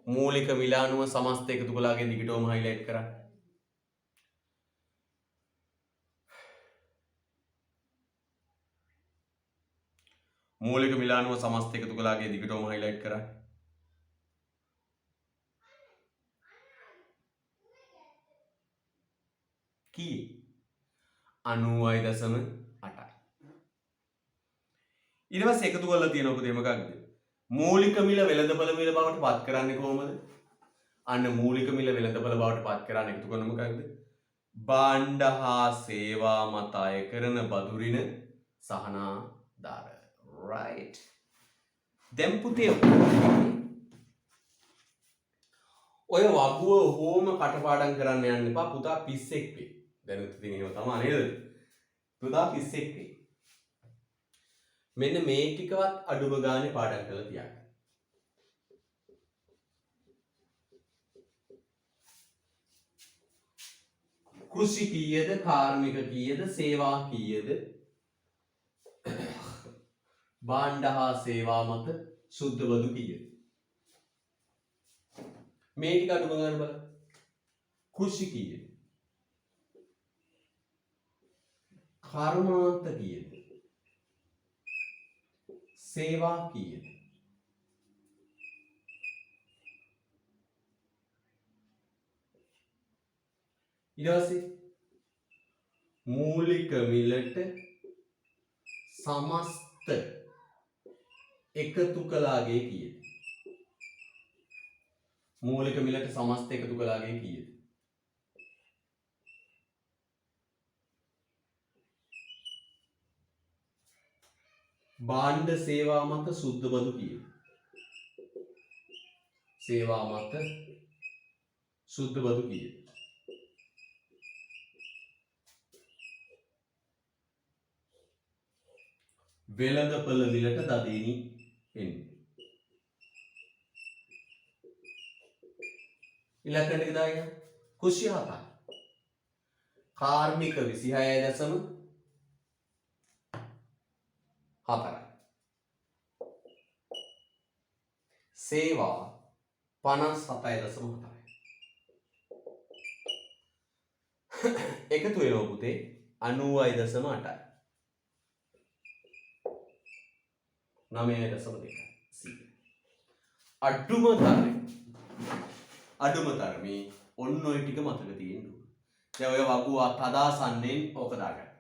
මූලික මිල අනුව සමස්ත එකතු කළාගේ දිගටම highlight කරන්න. මූලික මිල අනුව සමස්ත එකතු කළාගේ දිගටම highlight කරන්න. කී 90.8යි. ඊට පස්සේ එකතු කරලා තියෙනවා පුතේ මොකක්ද? මූලික මිල වෙළඳපොළ මිල බවට පත් කරන්නේ කොහොමද? අන්න මූලික මිල වෙළඳපොළ බවට පත් කරන්න එකතු කරන මොකක්ද? භාණ්ඩ හා සේවා මත අය කරන බදු ඍණ සහනාධාර. right. දැන් පුතේ ඔය වගුව හෝම කටපාඩම් කරන්න යන්න එපා. පුතා පිස්සෙක් වේ. දැනුත් ඉතින් එහෙම තමයි නේද? පුතා පිස්සෙක් වේ. මෙන්න මේ ටිකවත් අඩුම ගානේ පාඩම් කරලා තියාගන්න. කෘෂි කීයද? කාර්මික කීයද? සේවා කීයද? භාණ්ඩ හා සේවා මත සුද්ධ බදු කීයද? මේ ටික අඩුම ගන්න බලන්න. කෘෂි කීයද? කර්මාන්ත කීයද? සේවා කීයද? ඊට පස්සේ මූලික මිලට සමස්ත එකතු කළාගේ කීයද? මූලික මිලට සමස්ත එකතු කළාගේ කීයද? භාණ්ඩ සේවා මත සුද්ධ බදු කීයද? සේවා මත සුද්ධ බදු කීයද? වෙළඳපොළ මිලට දදීනි එන්නේ. ඉලක්කන ටික දාගෙන කුෂ්‍ය 7යි. කාර්මික 26.4යි. සේවා 57.4යි. එකතු වෙනවා පුතේ 90.8යි. 9.2යි. අඩුම තරමේ ඔන්න ඔය ටික මතක තියෙන්න ඕන. දැන් ඔය වගුවක් හදාසන්නේ ඕක දාගන්න.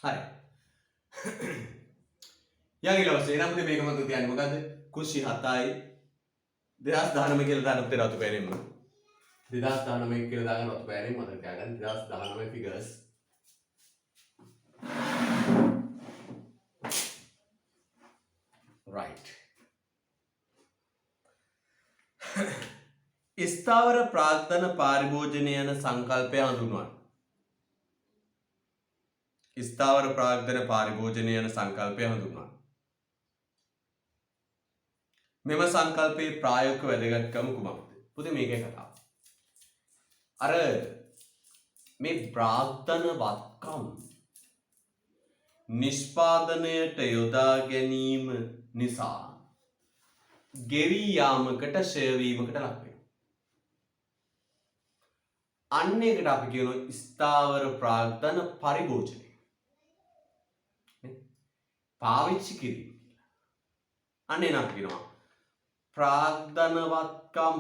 හරි. ඊළඟ අවස්ථේ නම් මේක මතක තියාගන්න මොකද්ද? කුෂි 7යි 2019 කියලා දාන්න පුතේ රතු පෑනෙන්න. 2019 කියලා දාගන්න රතු පෑනෙන් මතක තියාගන්න 2019 figures. right. ස්ථාවර ප්‍රාග්ධන පාරිභෝජනය යන සංකල්පය හඳුන්වන්න. ස්ථාවර ප්‍රාග්ධන පාරිභෝජනය යන සංකල්පය හඳුන්වනවා. මෙම සංකල්පයේ ප්‍රායෝගික වැදගත්කම කුමක්ද? පුතේ මේකේ කතාව. අර මේ ප්‍රාග්ධන වත්කම් නිෂ්පාදනයට යොදා ගැනීම නිසා ගෙවී යාමකට ෂය වීමකට ලක් වෙනවා. අන්න ඒකට අපි කියනවා ස්ථාවර ප්‍රාග්ධන පරිභෝජනය. පාවිච්චි කිරීම. අන්න එන අපි කියනවා ප්‍රාග්ධනවත්කම්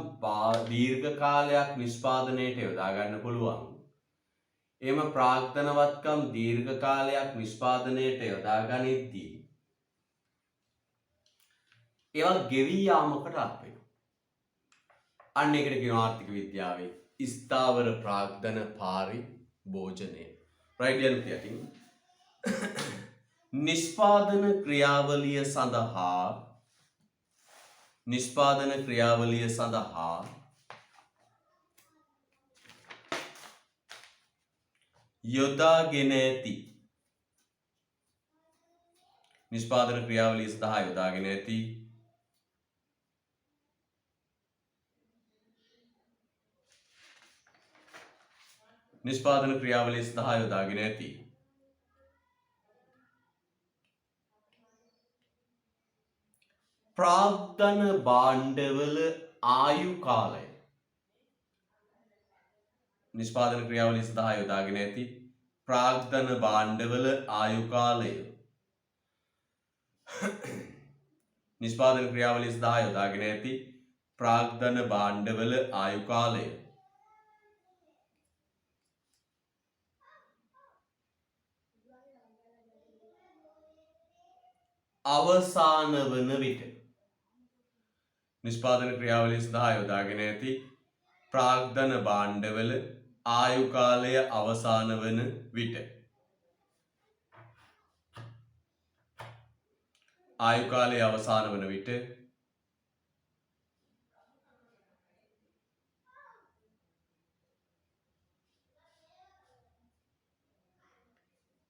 දීර්ඝ කාලයක් නිෂ්පාදනයට යොදා ගන්න පුළුවන්. එම ප්‍රාග්ධනවත්කම් දීර්ඝ කාලයක් නිෂ්පාදනයට යොදා ගනිද්දී ඒවා ගෙවී යාමකට ලක් වෙනවා. අන්න ඒකට කියනවා ආර්ථික විද්‍යාවේ ස්ථාවර ප්‍රාග්ධන පාරිභෝජනය. right යන පිටින් නිෂ්පාදන ක්‍රියාවලිය සඳහා යොදාගෙන ඇති ප්‍රාග්ධන භාණ්ඩවල ආයු කාලය. නිෂ්පාදන ක්‍රියාවලිය සඳහා යොදාගෙන ඇති ප්‍රාග්ධන භාණ්ඩවල ආයු කාලය. නිෂ්පාදන ක්‍රියාවලිය සඳහා යොදාගෙන ඇති ප්‍රාග්ධන භාණ්ඩවල ආයු කාලය. අවසාන වන විට නිෂ්පාදන ක්‍රියාවලිය සඳහා යොදාගෙන ඇති ප්‍රාග්ධන භාණ්ඩවල ආයු කාලය අවසාන වන විට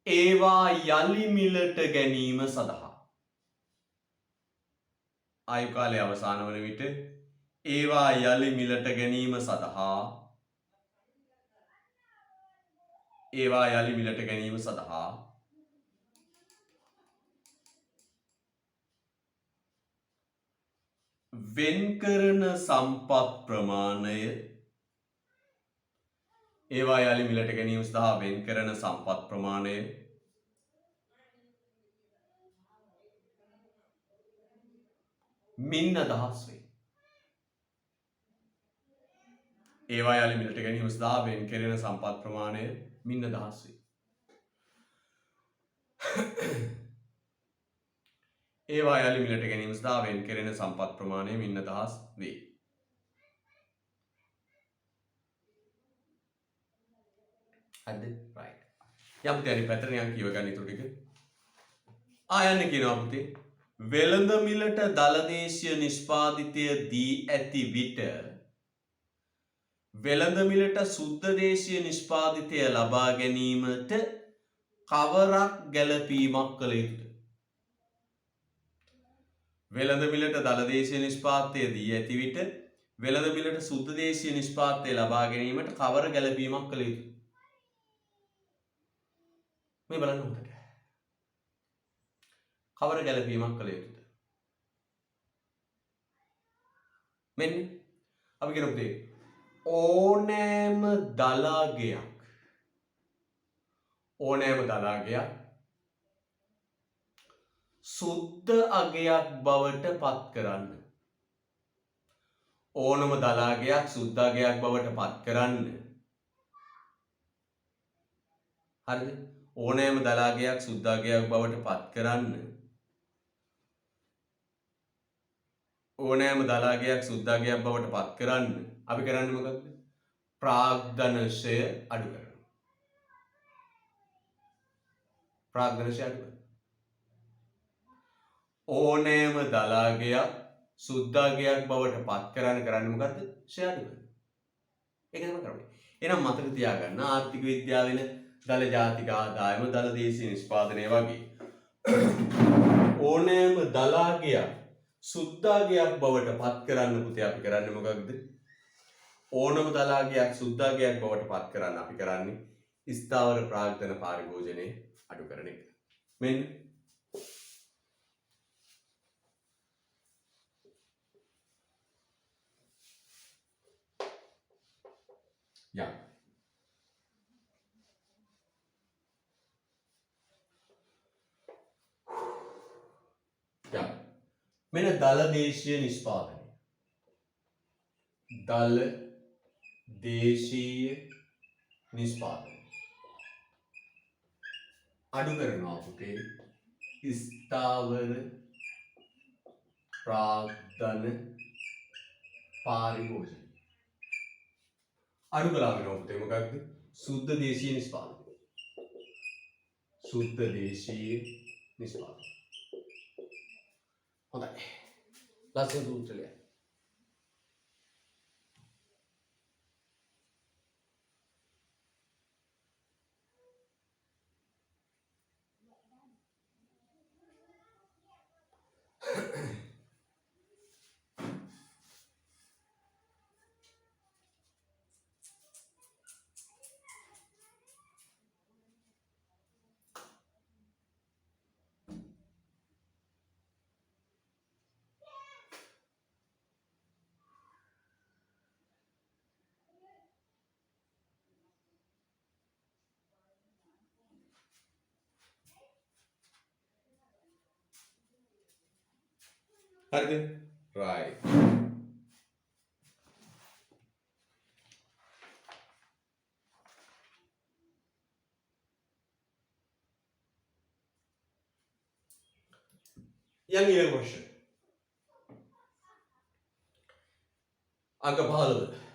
ඒවා යලි මිලට ගැනීම සඳහා වෙන්කරන සම්පත් ප්‍රමාණය මින් අදහස් වේ. ඒවා යලි මිලට ගැනීම සඳහා වෙන් කෙරෙන සම්පත් ප්‍රමාණය මින් අදහස් වේ. ඒවා යලි මිලට ගැනීම සඳහා වෙන් කෙරෙන සම්පත් ප්‍රමාණය මින් අදහස් වේ. හරිද? right. යම් තැනි පැත්තට යම් කියව ගන්න ඊටු ටික. ආයන්න කියනවා පුතේ. වෙළඳ මිලට දලදේශීය නිෂ්පාදිතය දී ඇති විට වෙළඳ මිලට සුද්ධ දේශීය නිෂ්පාදිතය ලබා ගැනීමට කවරක් ගැළපීමක් කළ යුතුද? වෙළඳ මිලට දලදේශීය නිෂ්පාදිතය දී ඇති විට වෙළඳ මිලට සුද්ධ දේශීය නිෂ්පාදිතය ලබා ගැනීමට කවර ගැළපීමක් කළ යුතුද? මේ බලන්න හොඳට. කවර ගැළපීමක් කළ යුතුද? මෙන්න අපි කියමු පුතේ ඕනෑම දලාගයක් සුද්ධ අගයක් බවට පත් කරන්න. ඕනම දලාගයක් සුද්ධ අගයක් බවට පත් කරන්න. හරිද? ඕනෑම දලාගයක් සුද්ධ අගයක් බවට පත් කරන්න. අපි කරන්නේ මොකක්ද? ප්‍රාග්ධනශය අඩු කරනවා. ඕනෑම දලාගයක් සුද්ධ අගයක් බවට පත් කරන්නේ මොකද්ද? ෂය අඩු කරනවා. ඒක තමයි කරන්නේ. එහෙනම් මතක තියාගන්න ආර්ථික විද්‍යාවෙන දල ජාතික ආදායම දල දේශීය නිෂ්පාදනය වගේ ඕනෑම දලාගයක් සුද්දාගයක් බවට පත් කරන්න පුතේ අපි කරන්නේ මොකක්ද? ඕනම දලාගයක් සුද්දාගයක් බවට පත් කරන්න අපි කරන්නේ ස්ථාවර ප්‍රාග්ධන පාරිභෝජනය අඩු කරන එක. මෙන්න යා මෙන්න දල දේශීය නිෂ්පාදනය. දල දේශීය නිෂ්පාදනය අඩු කරනවා පුතේ ස්ථාවර ප්‍රාග්ධන පාරිභෝජනය. අඩු කළා වෙනවා පුතේ මොකක්ද? සුද්ධ දේශීය නිෂ්පාදනය. සුද්ධ දේශීය නිෂ්පාදනය. හොඳයි. ලස්සන සූත්‍රය. හරිද? right. යන් ඊළඟ ප්‍රශ්න. අංක 15.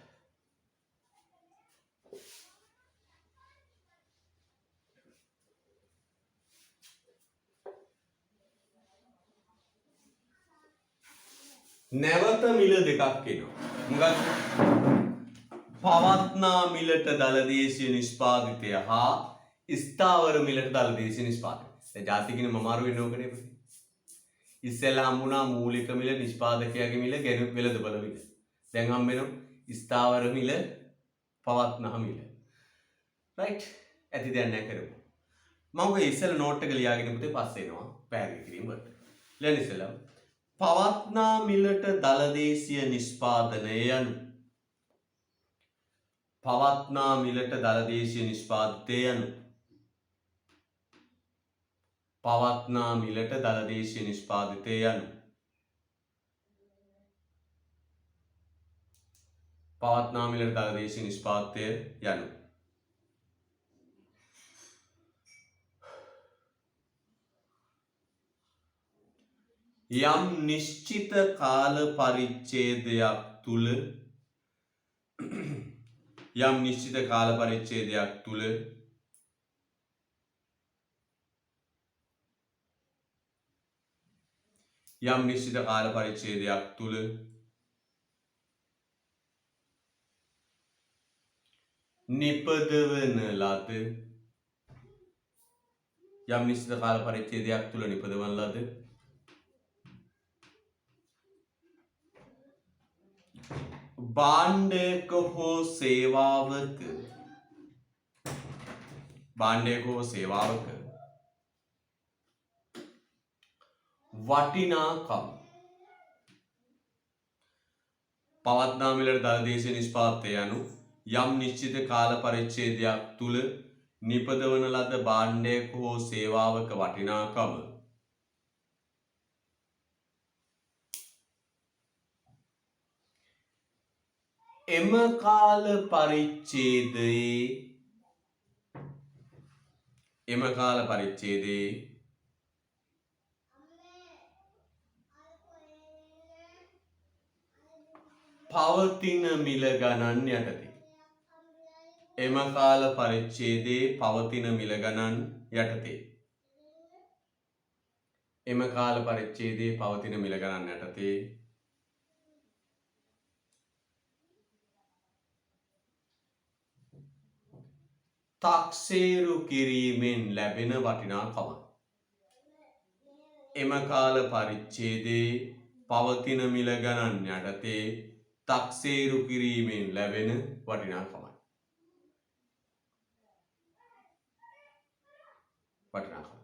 නැවත මිල දෙකක් එනවා. මොකක්ද? පවත්නා මිලට දල දේශීය නිෂ්පාදිතය හා ස්ථාවර මිලට දල දේශීය නිෂ්පාදනය. දැන් ජාති කියන මමාරු වෙන්න ඕකනේ පුතේ. ඉස්සෙල්ලා හම්බුණා මූලික මිල, නිෂ්පාදකයාගේ මිල, වෙළඳපොළ මිල. දැන් හම්බ වෙනවා ස්ථාවර මිල, පවත්නා මිල. right? ඇති දැන් නැහැ කරමු. මම ඔය ඉස්සෙල්ලා නෝට් එක ලියාගෙන පුතේ පස්සේ එනවා පැහැදිලි කිරීම වලට. ලියන්න ඉස්සෙල්ලා පවත්නා මිලට දල දේශීය නිෂ්පාදනය යනු පවත්නා මිලට දල දේශීය නිෂ්පාදිතය යනු පවත්නා මිලට දල දේශීය නිෂ්පාදිතය යනු පවත්නා මිලට දල දේශීය නිෂ්පාදිතය යනු යම් නිශ්චිත කාල පරිච්ඡේදයක් තුල යම් නිශ්චිත කාල පරිච්ඡේදයක් තුල යම් නිශ්චිත කාල පරිච්ඡේදයක් තුල නිපදවන ලද යම් නිශ්චිත කාල පරිච්ඡේදයක් තුල නිපදවන ලද භාණ්ඩයක හෝ සේවාවක වටිනාකම් පවත්නා මිලට දල දේශීය නිෂ්පාදිතය යනු යම් නිශ්චිත කාල පරිච්ඡේදයක් තුල නිපදවන ලද භාණ්ඩයක හෝ සේවාවක වටිනාකම එම කාල පරිච්ඡේදයේ පවතින මිල ගණන් යටතේ එම කාල පරිච්ඡේදයේ පවතින මිල ගණන් යටතේ එම කාල පරිච්ඡේදයේ පවතින මිල ගණන් යටතේ තක්සේරු කිරීමෙන් ලැබෙන වටිනාකම. එම කාල පරිච්ඡේදයේ පවතින මිල ගණන් යටතේ තක්සේරු කිරීමෙන් ලැබෙන වටිනාකමයි. වටිනාකම.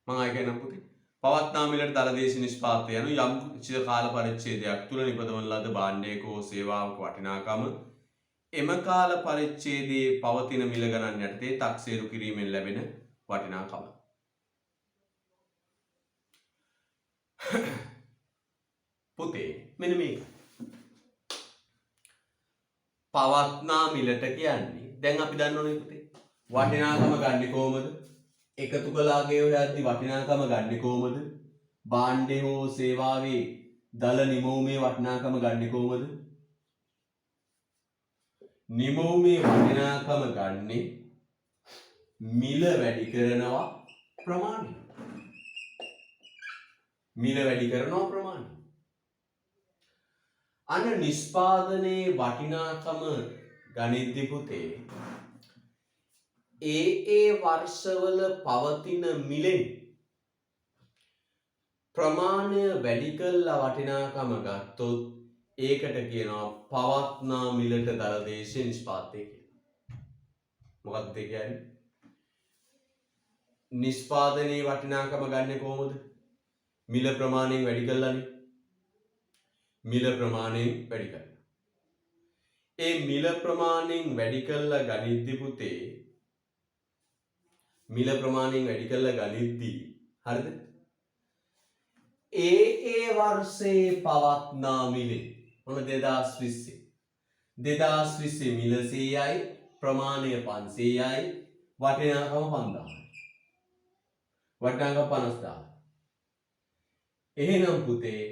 මම ආයෙ කියන්නම් පුතේ. පවත්නා මිලට දලදේශ නිෂ්පාදනය යනු යම් කිසි කාල පරිච්ඡේදයක් තුල නිපදවන ලද භාණ්ඩයක හෝ සේවාවක වටිනාකම එම කාල පරිච්ඡේදයේ පවතින මිල ගණන් යටතේ තක්සේරු කිරීමෙන් ලැබෙන වටිනාකම. පුතේ මෙන්න මේක. පවත්නා මිලට කියන්නේ දැන් අපි දන්නවනේ පුතේ. වටිනාකම ගන්නේ කොහමද? එකතු කළාගේ හොයද්දි වටිනාකම ගන්නේ කොහමද? භාණ්ඩේ හෝ සේවාවේ දල නිමවුමේ වටිනාකම ගන්නේ කොහමද? නිමවුමේ වටිනාකම ගන්නේ මිල වැඩි කරනවා ප්‍රමාණය. මිල වැඩි කරනවා ප්‍රමාණය. අන්න නිෂ්පාදනයේ වටිනාකම ගණිද්දි පුතේ ඒ වර්ෂවල පවතින මිලෙන් ප්‍රමාණය වැඩි කළා වටිනාකම ගත්තොත් ඒකට කියනවා පවත්නා මිලට දලදේශ නිෂ්පාදනය කියලා. මොකක්ද ඒ කියන්නේ? නිෂ්පාදනයේ වටිනාකම ගන්නේ කොහොමද? මිල ප්‍රමාණයෙන් වැඩි කළානේ. මිල ප්‍රමාණයෙන් වැඩි කළා. ඒ මිල ප්‍රමාණයෙන් වැඩි කළා ගනිද්දි පුතේ මිල ප්‍රමාණයෙන් වැඩි කළා ගනිද්දි හරිද? ඒ වර්ෂයේ පවත්නා මිලේ මොන 2020 2020 මිල 100යි ප්‍රමාණය 500යි වටිනාකම 5000යි. වටිනාකම 50000. එහෙනම් පුතේ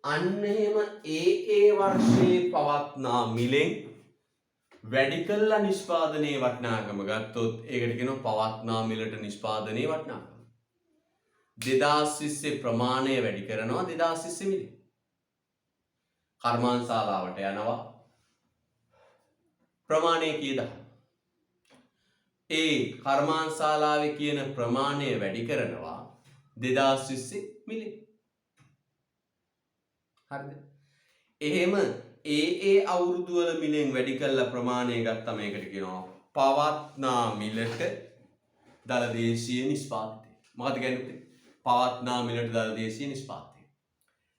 අන්න එහෙම ඒ වර්ෂයේ පවත්නා මිලෙන් වැඩි කළා නිෂ්පාදනයේ වටිනාකම ගත්තොත් ඒකට කියනවා පවත්නා මිලට නිෂ්පාදනයේ වටිනාකම. 2020 ප්‍රමාණය වැඩි කරනවා 2020 මිල. කර්මාන්තශාලාවට යනවා ප්‍රමාණය කීයද? ඒ කර්මාන්තශාලාවේ කියන ප්‍රමාණය වැඩි කරනවා 2020 මිල. හරිද? එහෙම ඒ අවුරුදු වල මිලෙන් වැඩි කළා ප්‍රමාණය ගත්තම ඒකට කියනවා පවත්නා මිලට දලදේශීය නිෂ්පාදනය. මොකද කියන්නේ? පවත්නා මිලට දලදේශීය නිෂ්පාදනය.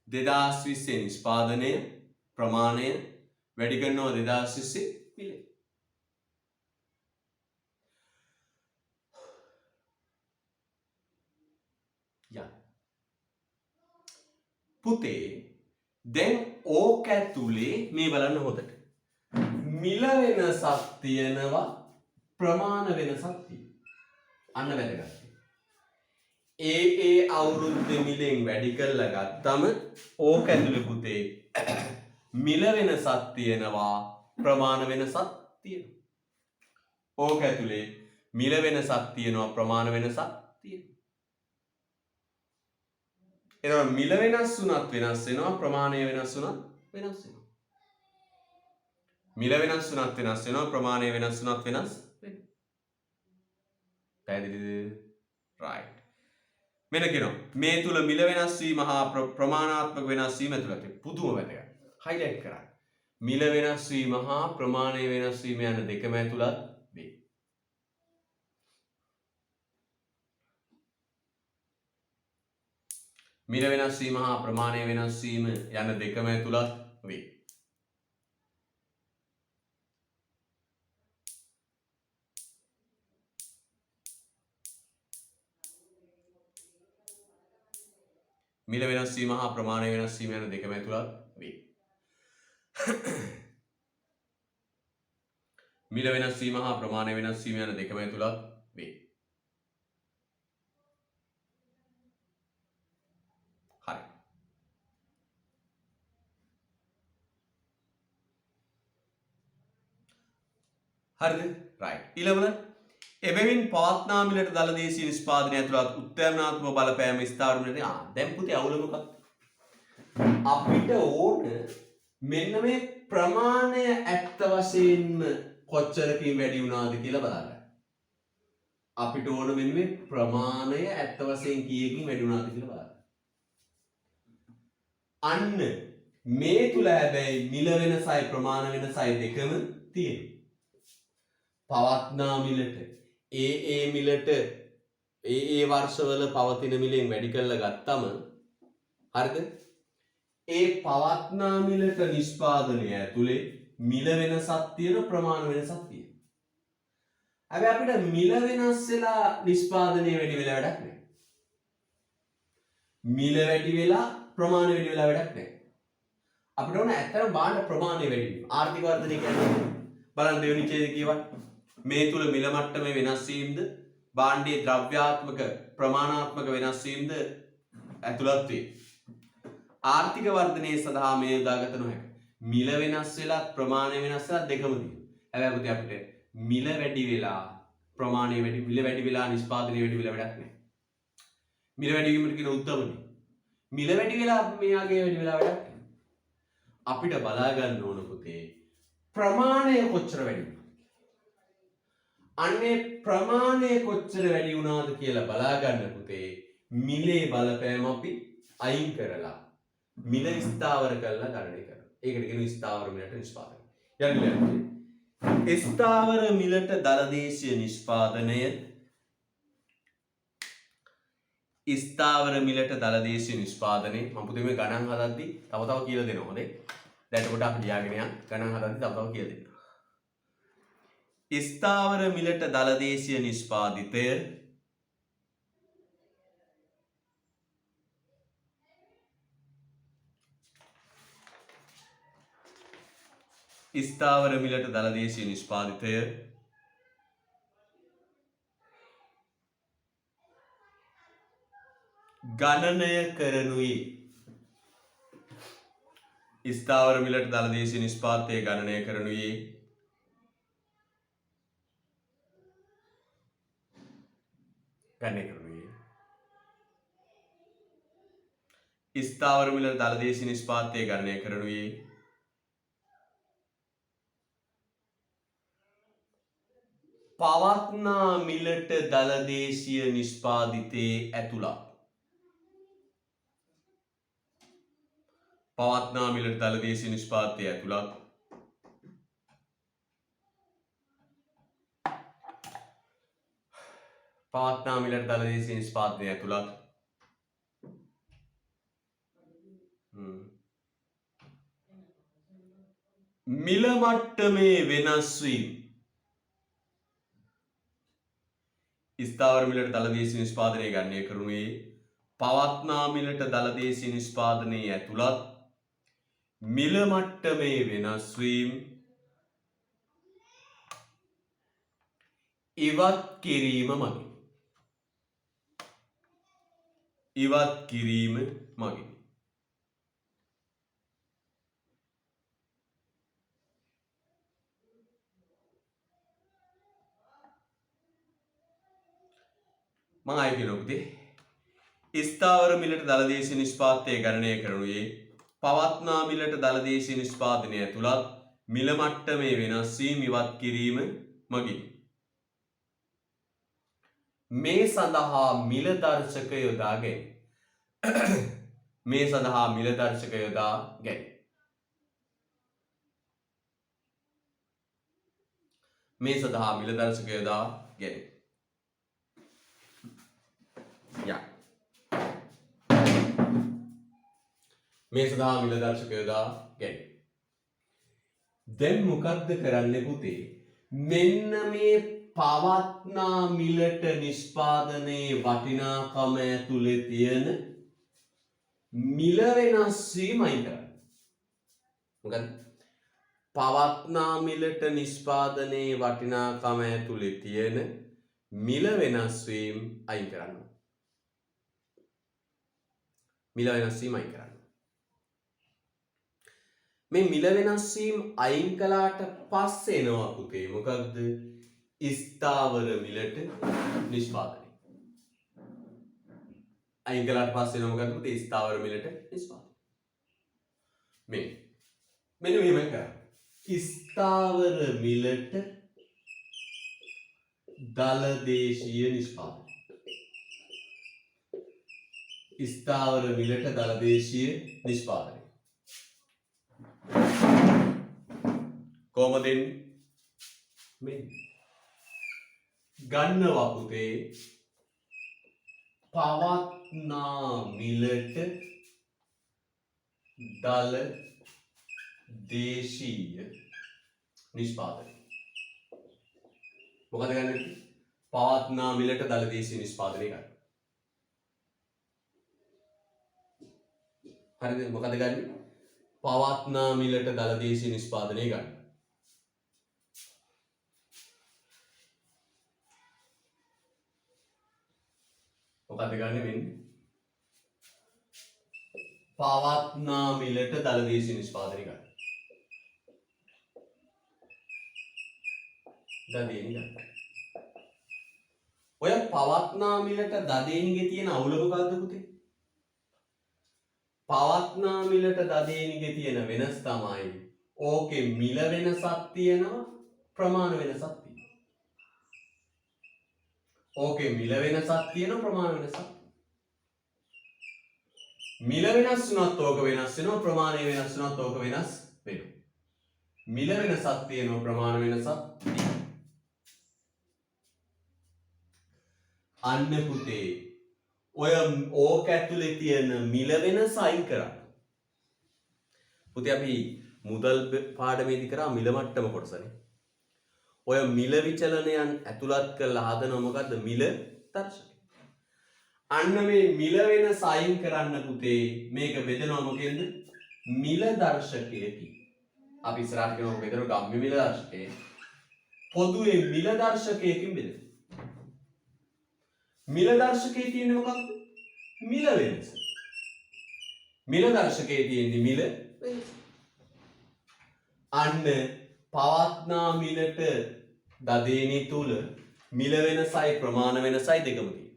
2020 නිෂ්පාදනය ප්‍රමාණය වැඩි කරනවා 2020 මිලෙන්. පුතේ දැන් ඕක ඇතුලේ මේ බලන්න හොඳට මිල වෙනසක් තියෙනවා ප්‍රමාණ වෙනසක් තියෙනවා. අන්න වැදගත්. ඒ අවුරුද්දේ මිලෙන් වැඩි කරලා ගත්තම ඕක ඇතුලේ පුතේ මිල වෙනසක් තියෙනවා ප්‍රමාණ වෙනසක් තියෙනවා. ඕක ඇතුලේ මිල වෙනසක් තියෙනවා ප්‍රමාණ වෙනසක් තියෙනවා. එතකොට මිල වෙනස් වුණත් වෙනස් වෙනවා ප්‍රමාණය වෙනස් වුණත් වෙනස් වෙනවා. මිල වෙනස් වුණත් වෙනස් වෙනවා ප්‍රමාණය වෙනස් වුණත් වෙනස් වෙනවා. පැහැදිලිද? right. මෙන්න කියනවා මේ තුල මිල වෙනස් වීම හා ප්‍රමාණාත්මක වෙනස් වීම ඇතුළත පුදුම වැදගත්. highlight කරන්න. මිල වෙනස් වීම හා ප්‍රමාණය වෙනස් වීම යන දෙකම ඇතුළත් වේ. මිල වෙනස් වීම හා ප්‍රමාණය වෙනස් වීම යන දෙකම ඇතුළත් වේ. මිල වෙනස් වීම හා ප්‍රමාණය වෙනස් වීම යන දෙකම ඇතුළත් වේ. මිල වෙනස් වීම හා ප්‍රමාණය වෙනස් වීම යන දෙකම ඇතුළත් වේ. හරි. හරිද? right. ඊළඟට එබැවින් පවත්නා මිලට දලදේශීය නිෂ්පාදනය ඇතුළත් උත්තරනාත්මක බලපෑම ස්ථාවරණයට දැන් පුතේ අවුල මොකක්ද? අපිට ඕන මෙන්න මේ ප්‍රමාණය ඇත්ත වශයෙන්ම කොච්චරකින් වැඩි වුණාද කියලා බලන්න. අපිට ඕන මෙන්න මේ ප්‍රමාණය ඇත්ත වශයෙන් කීයකින් වැඩි වුණාද කියලා බලන්න. අන්න මේ තුල හැබැයි මිල වෙනසයි ප්‍රමාණ වෙනසයි දෙකම තියෙනවා. පවත්නා මිලට ඒ මිලට ඒ වර්ෂවල පවතින මිලෙන් වැඩි කරලා ගත්තම හරිද? ඒ පවත්නා මිලට නිෂ්පාදනය ඇතුලේ මිල වෙනසක් තියෙන ප්‍රමාණ වෙනසක් තියෙනවා. හැබැයි අපිට මිල වෙනස් වෙලා නිෂ්පාදනය වැඩි වෙලා වැඩක් නැහැ. මිල වැඩි වෙලා ප්‍රමාණය වැඩි වෙලා වැඩක් නැහැ. අපිට ඕන ඇත්තටම භාණ්ඩ ප්‍රමාණය වැඩි වීම. ආර්ථික වර්ධනය කියන්නේ බලන්න දෙවෙනි ඡේදය කියවන්න. මේ තුල මිල මට්ටමේ වෙනස් වීමද භාණ්ඩයේ ද්‍රව්‍යාත්මක ප්‍රමාණාත්මක වෙනස් වීමද ඇතුළත් වේ. ආර්ථික වර්ධනය සඳහා මේ යොදාගත නොහැක. මිල වෙනස් වෙලා ප්‍රමාණය වෙනස් වෙලා දෙකම තියෙනවා. හැබැයි පුතේ අපිට මිල වැඩි වෙලා ප්‍රමාණය වැඩි මිල වැඩි වෙලා නිෂ්පාදනය වැඩි වෙලා වැඩක් නැහැ. මිල වැඩි වීමට කියන උත්තරමනේ. මිල වැඩි වෙලා මෙයාගේ වැඩි වෙලා වැඩක් නැහැ. අපිට බලා ගන්න ඕන පුතේ ප්‍රමාණය කොච්චර වැඩි වුණාද? අන්නේ ප්‍රමාණය කොච්චර වැඩි වුණාද කියලා බලා ගන්න පුතේ මිලේ බලපෑම අපි අයින් කරලා මිල ස්ථාවර කරලා ගණනය කරනවා. ඒකට කියනවා ස්ථාවර මිලට නිෂ්පාදනය. යන්නේ ස්ථාවර මිලට දලදේශීය නිෂ්පාදනය ස්ථාවර මිලට දලදේශීය නිෂ්පාදනය මම පුතේ මේ ගණන් හදද්දි තව කියලා දෙනවා. හොඳේ. දැන් එතකොට අපි ලියාගෙන යන්න ගණන් හදද්දි තව කියලා දෙන්න. ස්ථාවර මිලට දලදේශීය නිෂ්පාදිතය ස්ථාවර මිලට දලදේශීය නිෂ්පාදිතය ගණනය කරනුයේ ස්ථාවර මිලට දලදේශීය නිෂ්පාදිතය ගණනය කරනුයේ ස්ථාවර මිලට දලදේශීය නිෂ්පාදිතය ගණනය කරනුයේ පවත්නා මිලට දලදේශීය නිෂ්පාදිතයේ ඇතුළත් පවත්නා මිලට දලදේශීය නිෂ්පාදිතයේ ඇතුළත් පවත්නා මිලට දලදේශීය නිෂ්පාදනය ඇතුළත් මිල මට්ටමේ වෙනස් වීම ස්ථාවර මිලට දලදේශීය නිෂ්පාදනය ගණනය කරුණේ පවත්නා මිලට දලදේශීය නිෂ්පාදනයේ ඇතුළත් මිල මට්ටමේ වෙනස් වීම ඉවත් කිරීම මගින් මම ආයෙ කියනවා පුතේ ස්ථාවර මිලට දලදේශීය නිෂ්පාදනය ගණනය කරනුයේ පවත්නා මිලට දලදේශීය නිෂ්පාදනය ඇතුළත් මිල මට්ටමේ වෙනස් වීම ඉවත් කිරීම මගින් මේ සඳහා මිල දර්ශක යොදා ගැනීම දැන් මොකක්ද කරන්නේ පුතේ මෙන්න මේ පවත්නා මිලට නිෂ්පාදනයේ වටිනාකම ඇතුලේ තියෙන මිල වෙනස් වීම අයින් කරන්න. මොකද පවත්නා මිලට නිෂ්පාදනයේ වටිනාකම ඇතුලේ තියෙන මිල වෙනස් වීම අයින් කරන්න. මේ මිල වෙනස් වීම අයින් කළාට පස්සේ එනවා පුතේ මොකක්ද ස්ථාවර මිලට නිෂ්පාදනය. අයින් කළාට පස්සේ එනවා මොකක්ද පුතේ ස්ථාවර මිලට නිෂ්පාදනය. මෙන්න මෙහෙමයි කරන්නේ. ස්ථාවර මිලට දල දේශීය නිෂ්පාදනය. ස්ථාවර මිලට දල දේශීය නිෂ්පාදනය. කොහොමද දෙන්නේ? මෙන්න. ගන්නවා පුතේ පවත්නා මිලට දල දේශීය නිෂ්පාදනය. මොකද ගන්න? පවත්නා මිලට දල දේශීය නිෂ්පාදනය ගන්න. හරිද? මොකද ගන්න? පවත්නා මිලට දල දේශීය නිෂ්පාදනය ගන්න. මොකද ගන්න වෙන්නේ? පවත්නා මිලට දල දේශීය නිෂ්පාදනය ගන්න. දදේනි ගන්න. ඔය පවත්නා මිලට දදේනිගේ තියෙන අවුල මොකද්ද පුතේ? පවත්නා මිලට දදේනිගේ තියෙන වෙනස තමයි ඕකේ මිල වෙනසක් තියෙනවා ප්‍රමාණ වෙනසක් තියෙනවා. ඕකේ මිල වෙනසක් තියෙනවා ප්‍රමාණ වෙනසක්. මිල වෙනස් වුණත් ඕක වෙනස් වෙනවා ප්‍රමාණය වෙනස් වුණත් ඕක වෙනස් වෙනවා. මිල වෙනසක් තියෙනවා ප්‍රමාණ වෙනසක් තියෙනවා. අන්න පුතේ ඔය ඕක ඇතුලේ තියෙන මිල වෙනස අයින් කරන්න. පුතේ අපි මුදල් පාඩමේදී කරා මිල මට්ටම කොටසනේ. ඔය මිල විචලනයන් ඇතුළත් කරලා හදනවා මොකද්ද? මිල දර්ශකය. අන්න මේ මිල වෙනස අයින් කරන්න පුතේ මේක බෙදනවා මොකෙන්ද? මිල දර්ශකයකින්. අපි ඉස්සරහට කියනවා බෙදනවා ගම්ම්‍ය මිල දර්ශකය. පොදුවේ මිල දර්ශකයකින් බෙදෙනවා. මිල දර්ශකයේ තියෙන්නේ මොකක්ද? මිල වෙනස. මිල දර්ශකයේ තියෙන්නේ මිල වෙනස. අන්න පවත්නා මිලට දදේනි තුල මිල වෙනසයි ප්‍රමාණ වෙනසයි දෙකම තියෙනවා.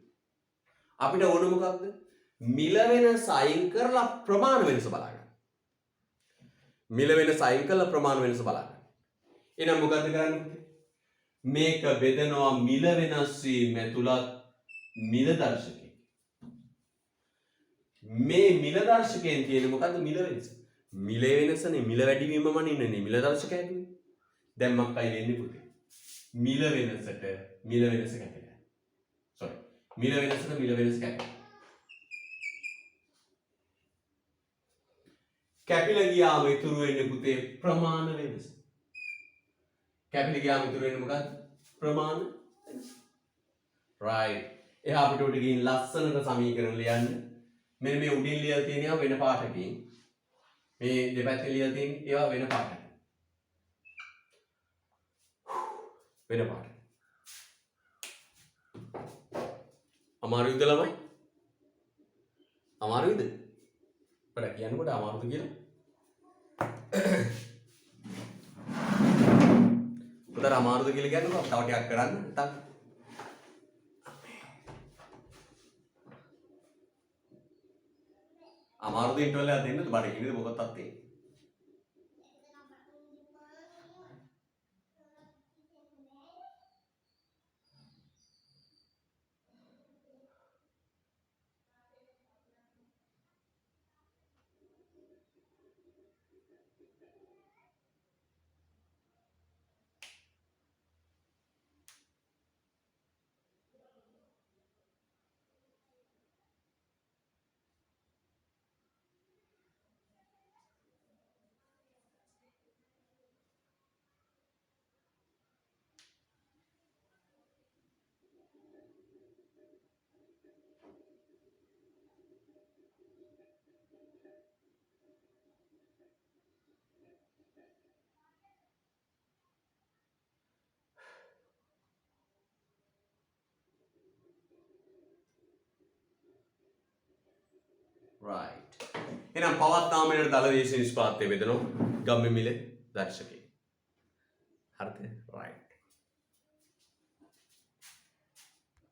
අපිට ඕන මොකක්ද? මිල වෙනස අයින් කරලා ප්‍රමාණ වෙනස බලන්න. මිල වෙනස අයින් කරලා ප්‍රමාණ වෙනස බලන්න. එහෙනම් මොකද්ද කරන්නේ? මේක බෙදනවා මිල වෙනස් වීම ඇතුළත් මිල දර්ශකය. මේ මිල දර්ශකයෙන් තියෙන්නේ මොකද්ද? මිල වෙනස. මිල වෙනසනේ මිල වැඩි වීම මනින්නේ මිල දර්ශකය ඇතුලේ. දැන් මක්කයි වෙන්නේ පුතේ? මිල වෙනසට මිල වෙනස කැපෙනවා. sorry. මිල වෙනසට මිල වෙනස කැපෙනවා. කැපිලා ගියාම ඉතුරු වෙන්නේ පුතේ ප්‍රමාණ වෙනස. කැපිලා ගියාම ඉතුරු වෙන්නේ මොකද්ද? ප්‍රමාණ වෙනස. right. එහා අපිට උඩ ගිහින් ලස්සනට සමීකරණ ලියන්න. මෙන්න මේ උඩින් ලියලා තියෙන ඒවා වෙන පාටකින්. මේ දෙපැත්තේ ලියලා තියෙන ඒවා වෙන පාටකින්. වෙන පාටකින්. අමාරුයිද ළමයි? අමාරුයිද? අපිට කියන්නකොට අමාරුද කියලා? උදේ අමාරුද කියලා කියන්නකො තව ටිකක් කරන්න නැත්නම් අමාරුද ඉන්ටර්වල් එකක් දෙන්නද බඩ කිනේද මොකක්ද තත්ත්වේ? right. එහෙනම් පවත්නා මිලට දල දේශීය නිෂ්පාදනය බෙදනවා ගම්ම්‍ය මිල දර්ශකය. හරිද? right.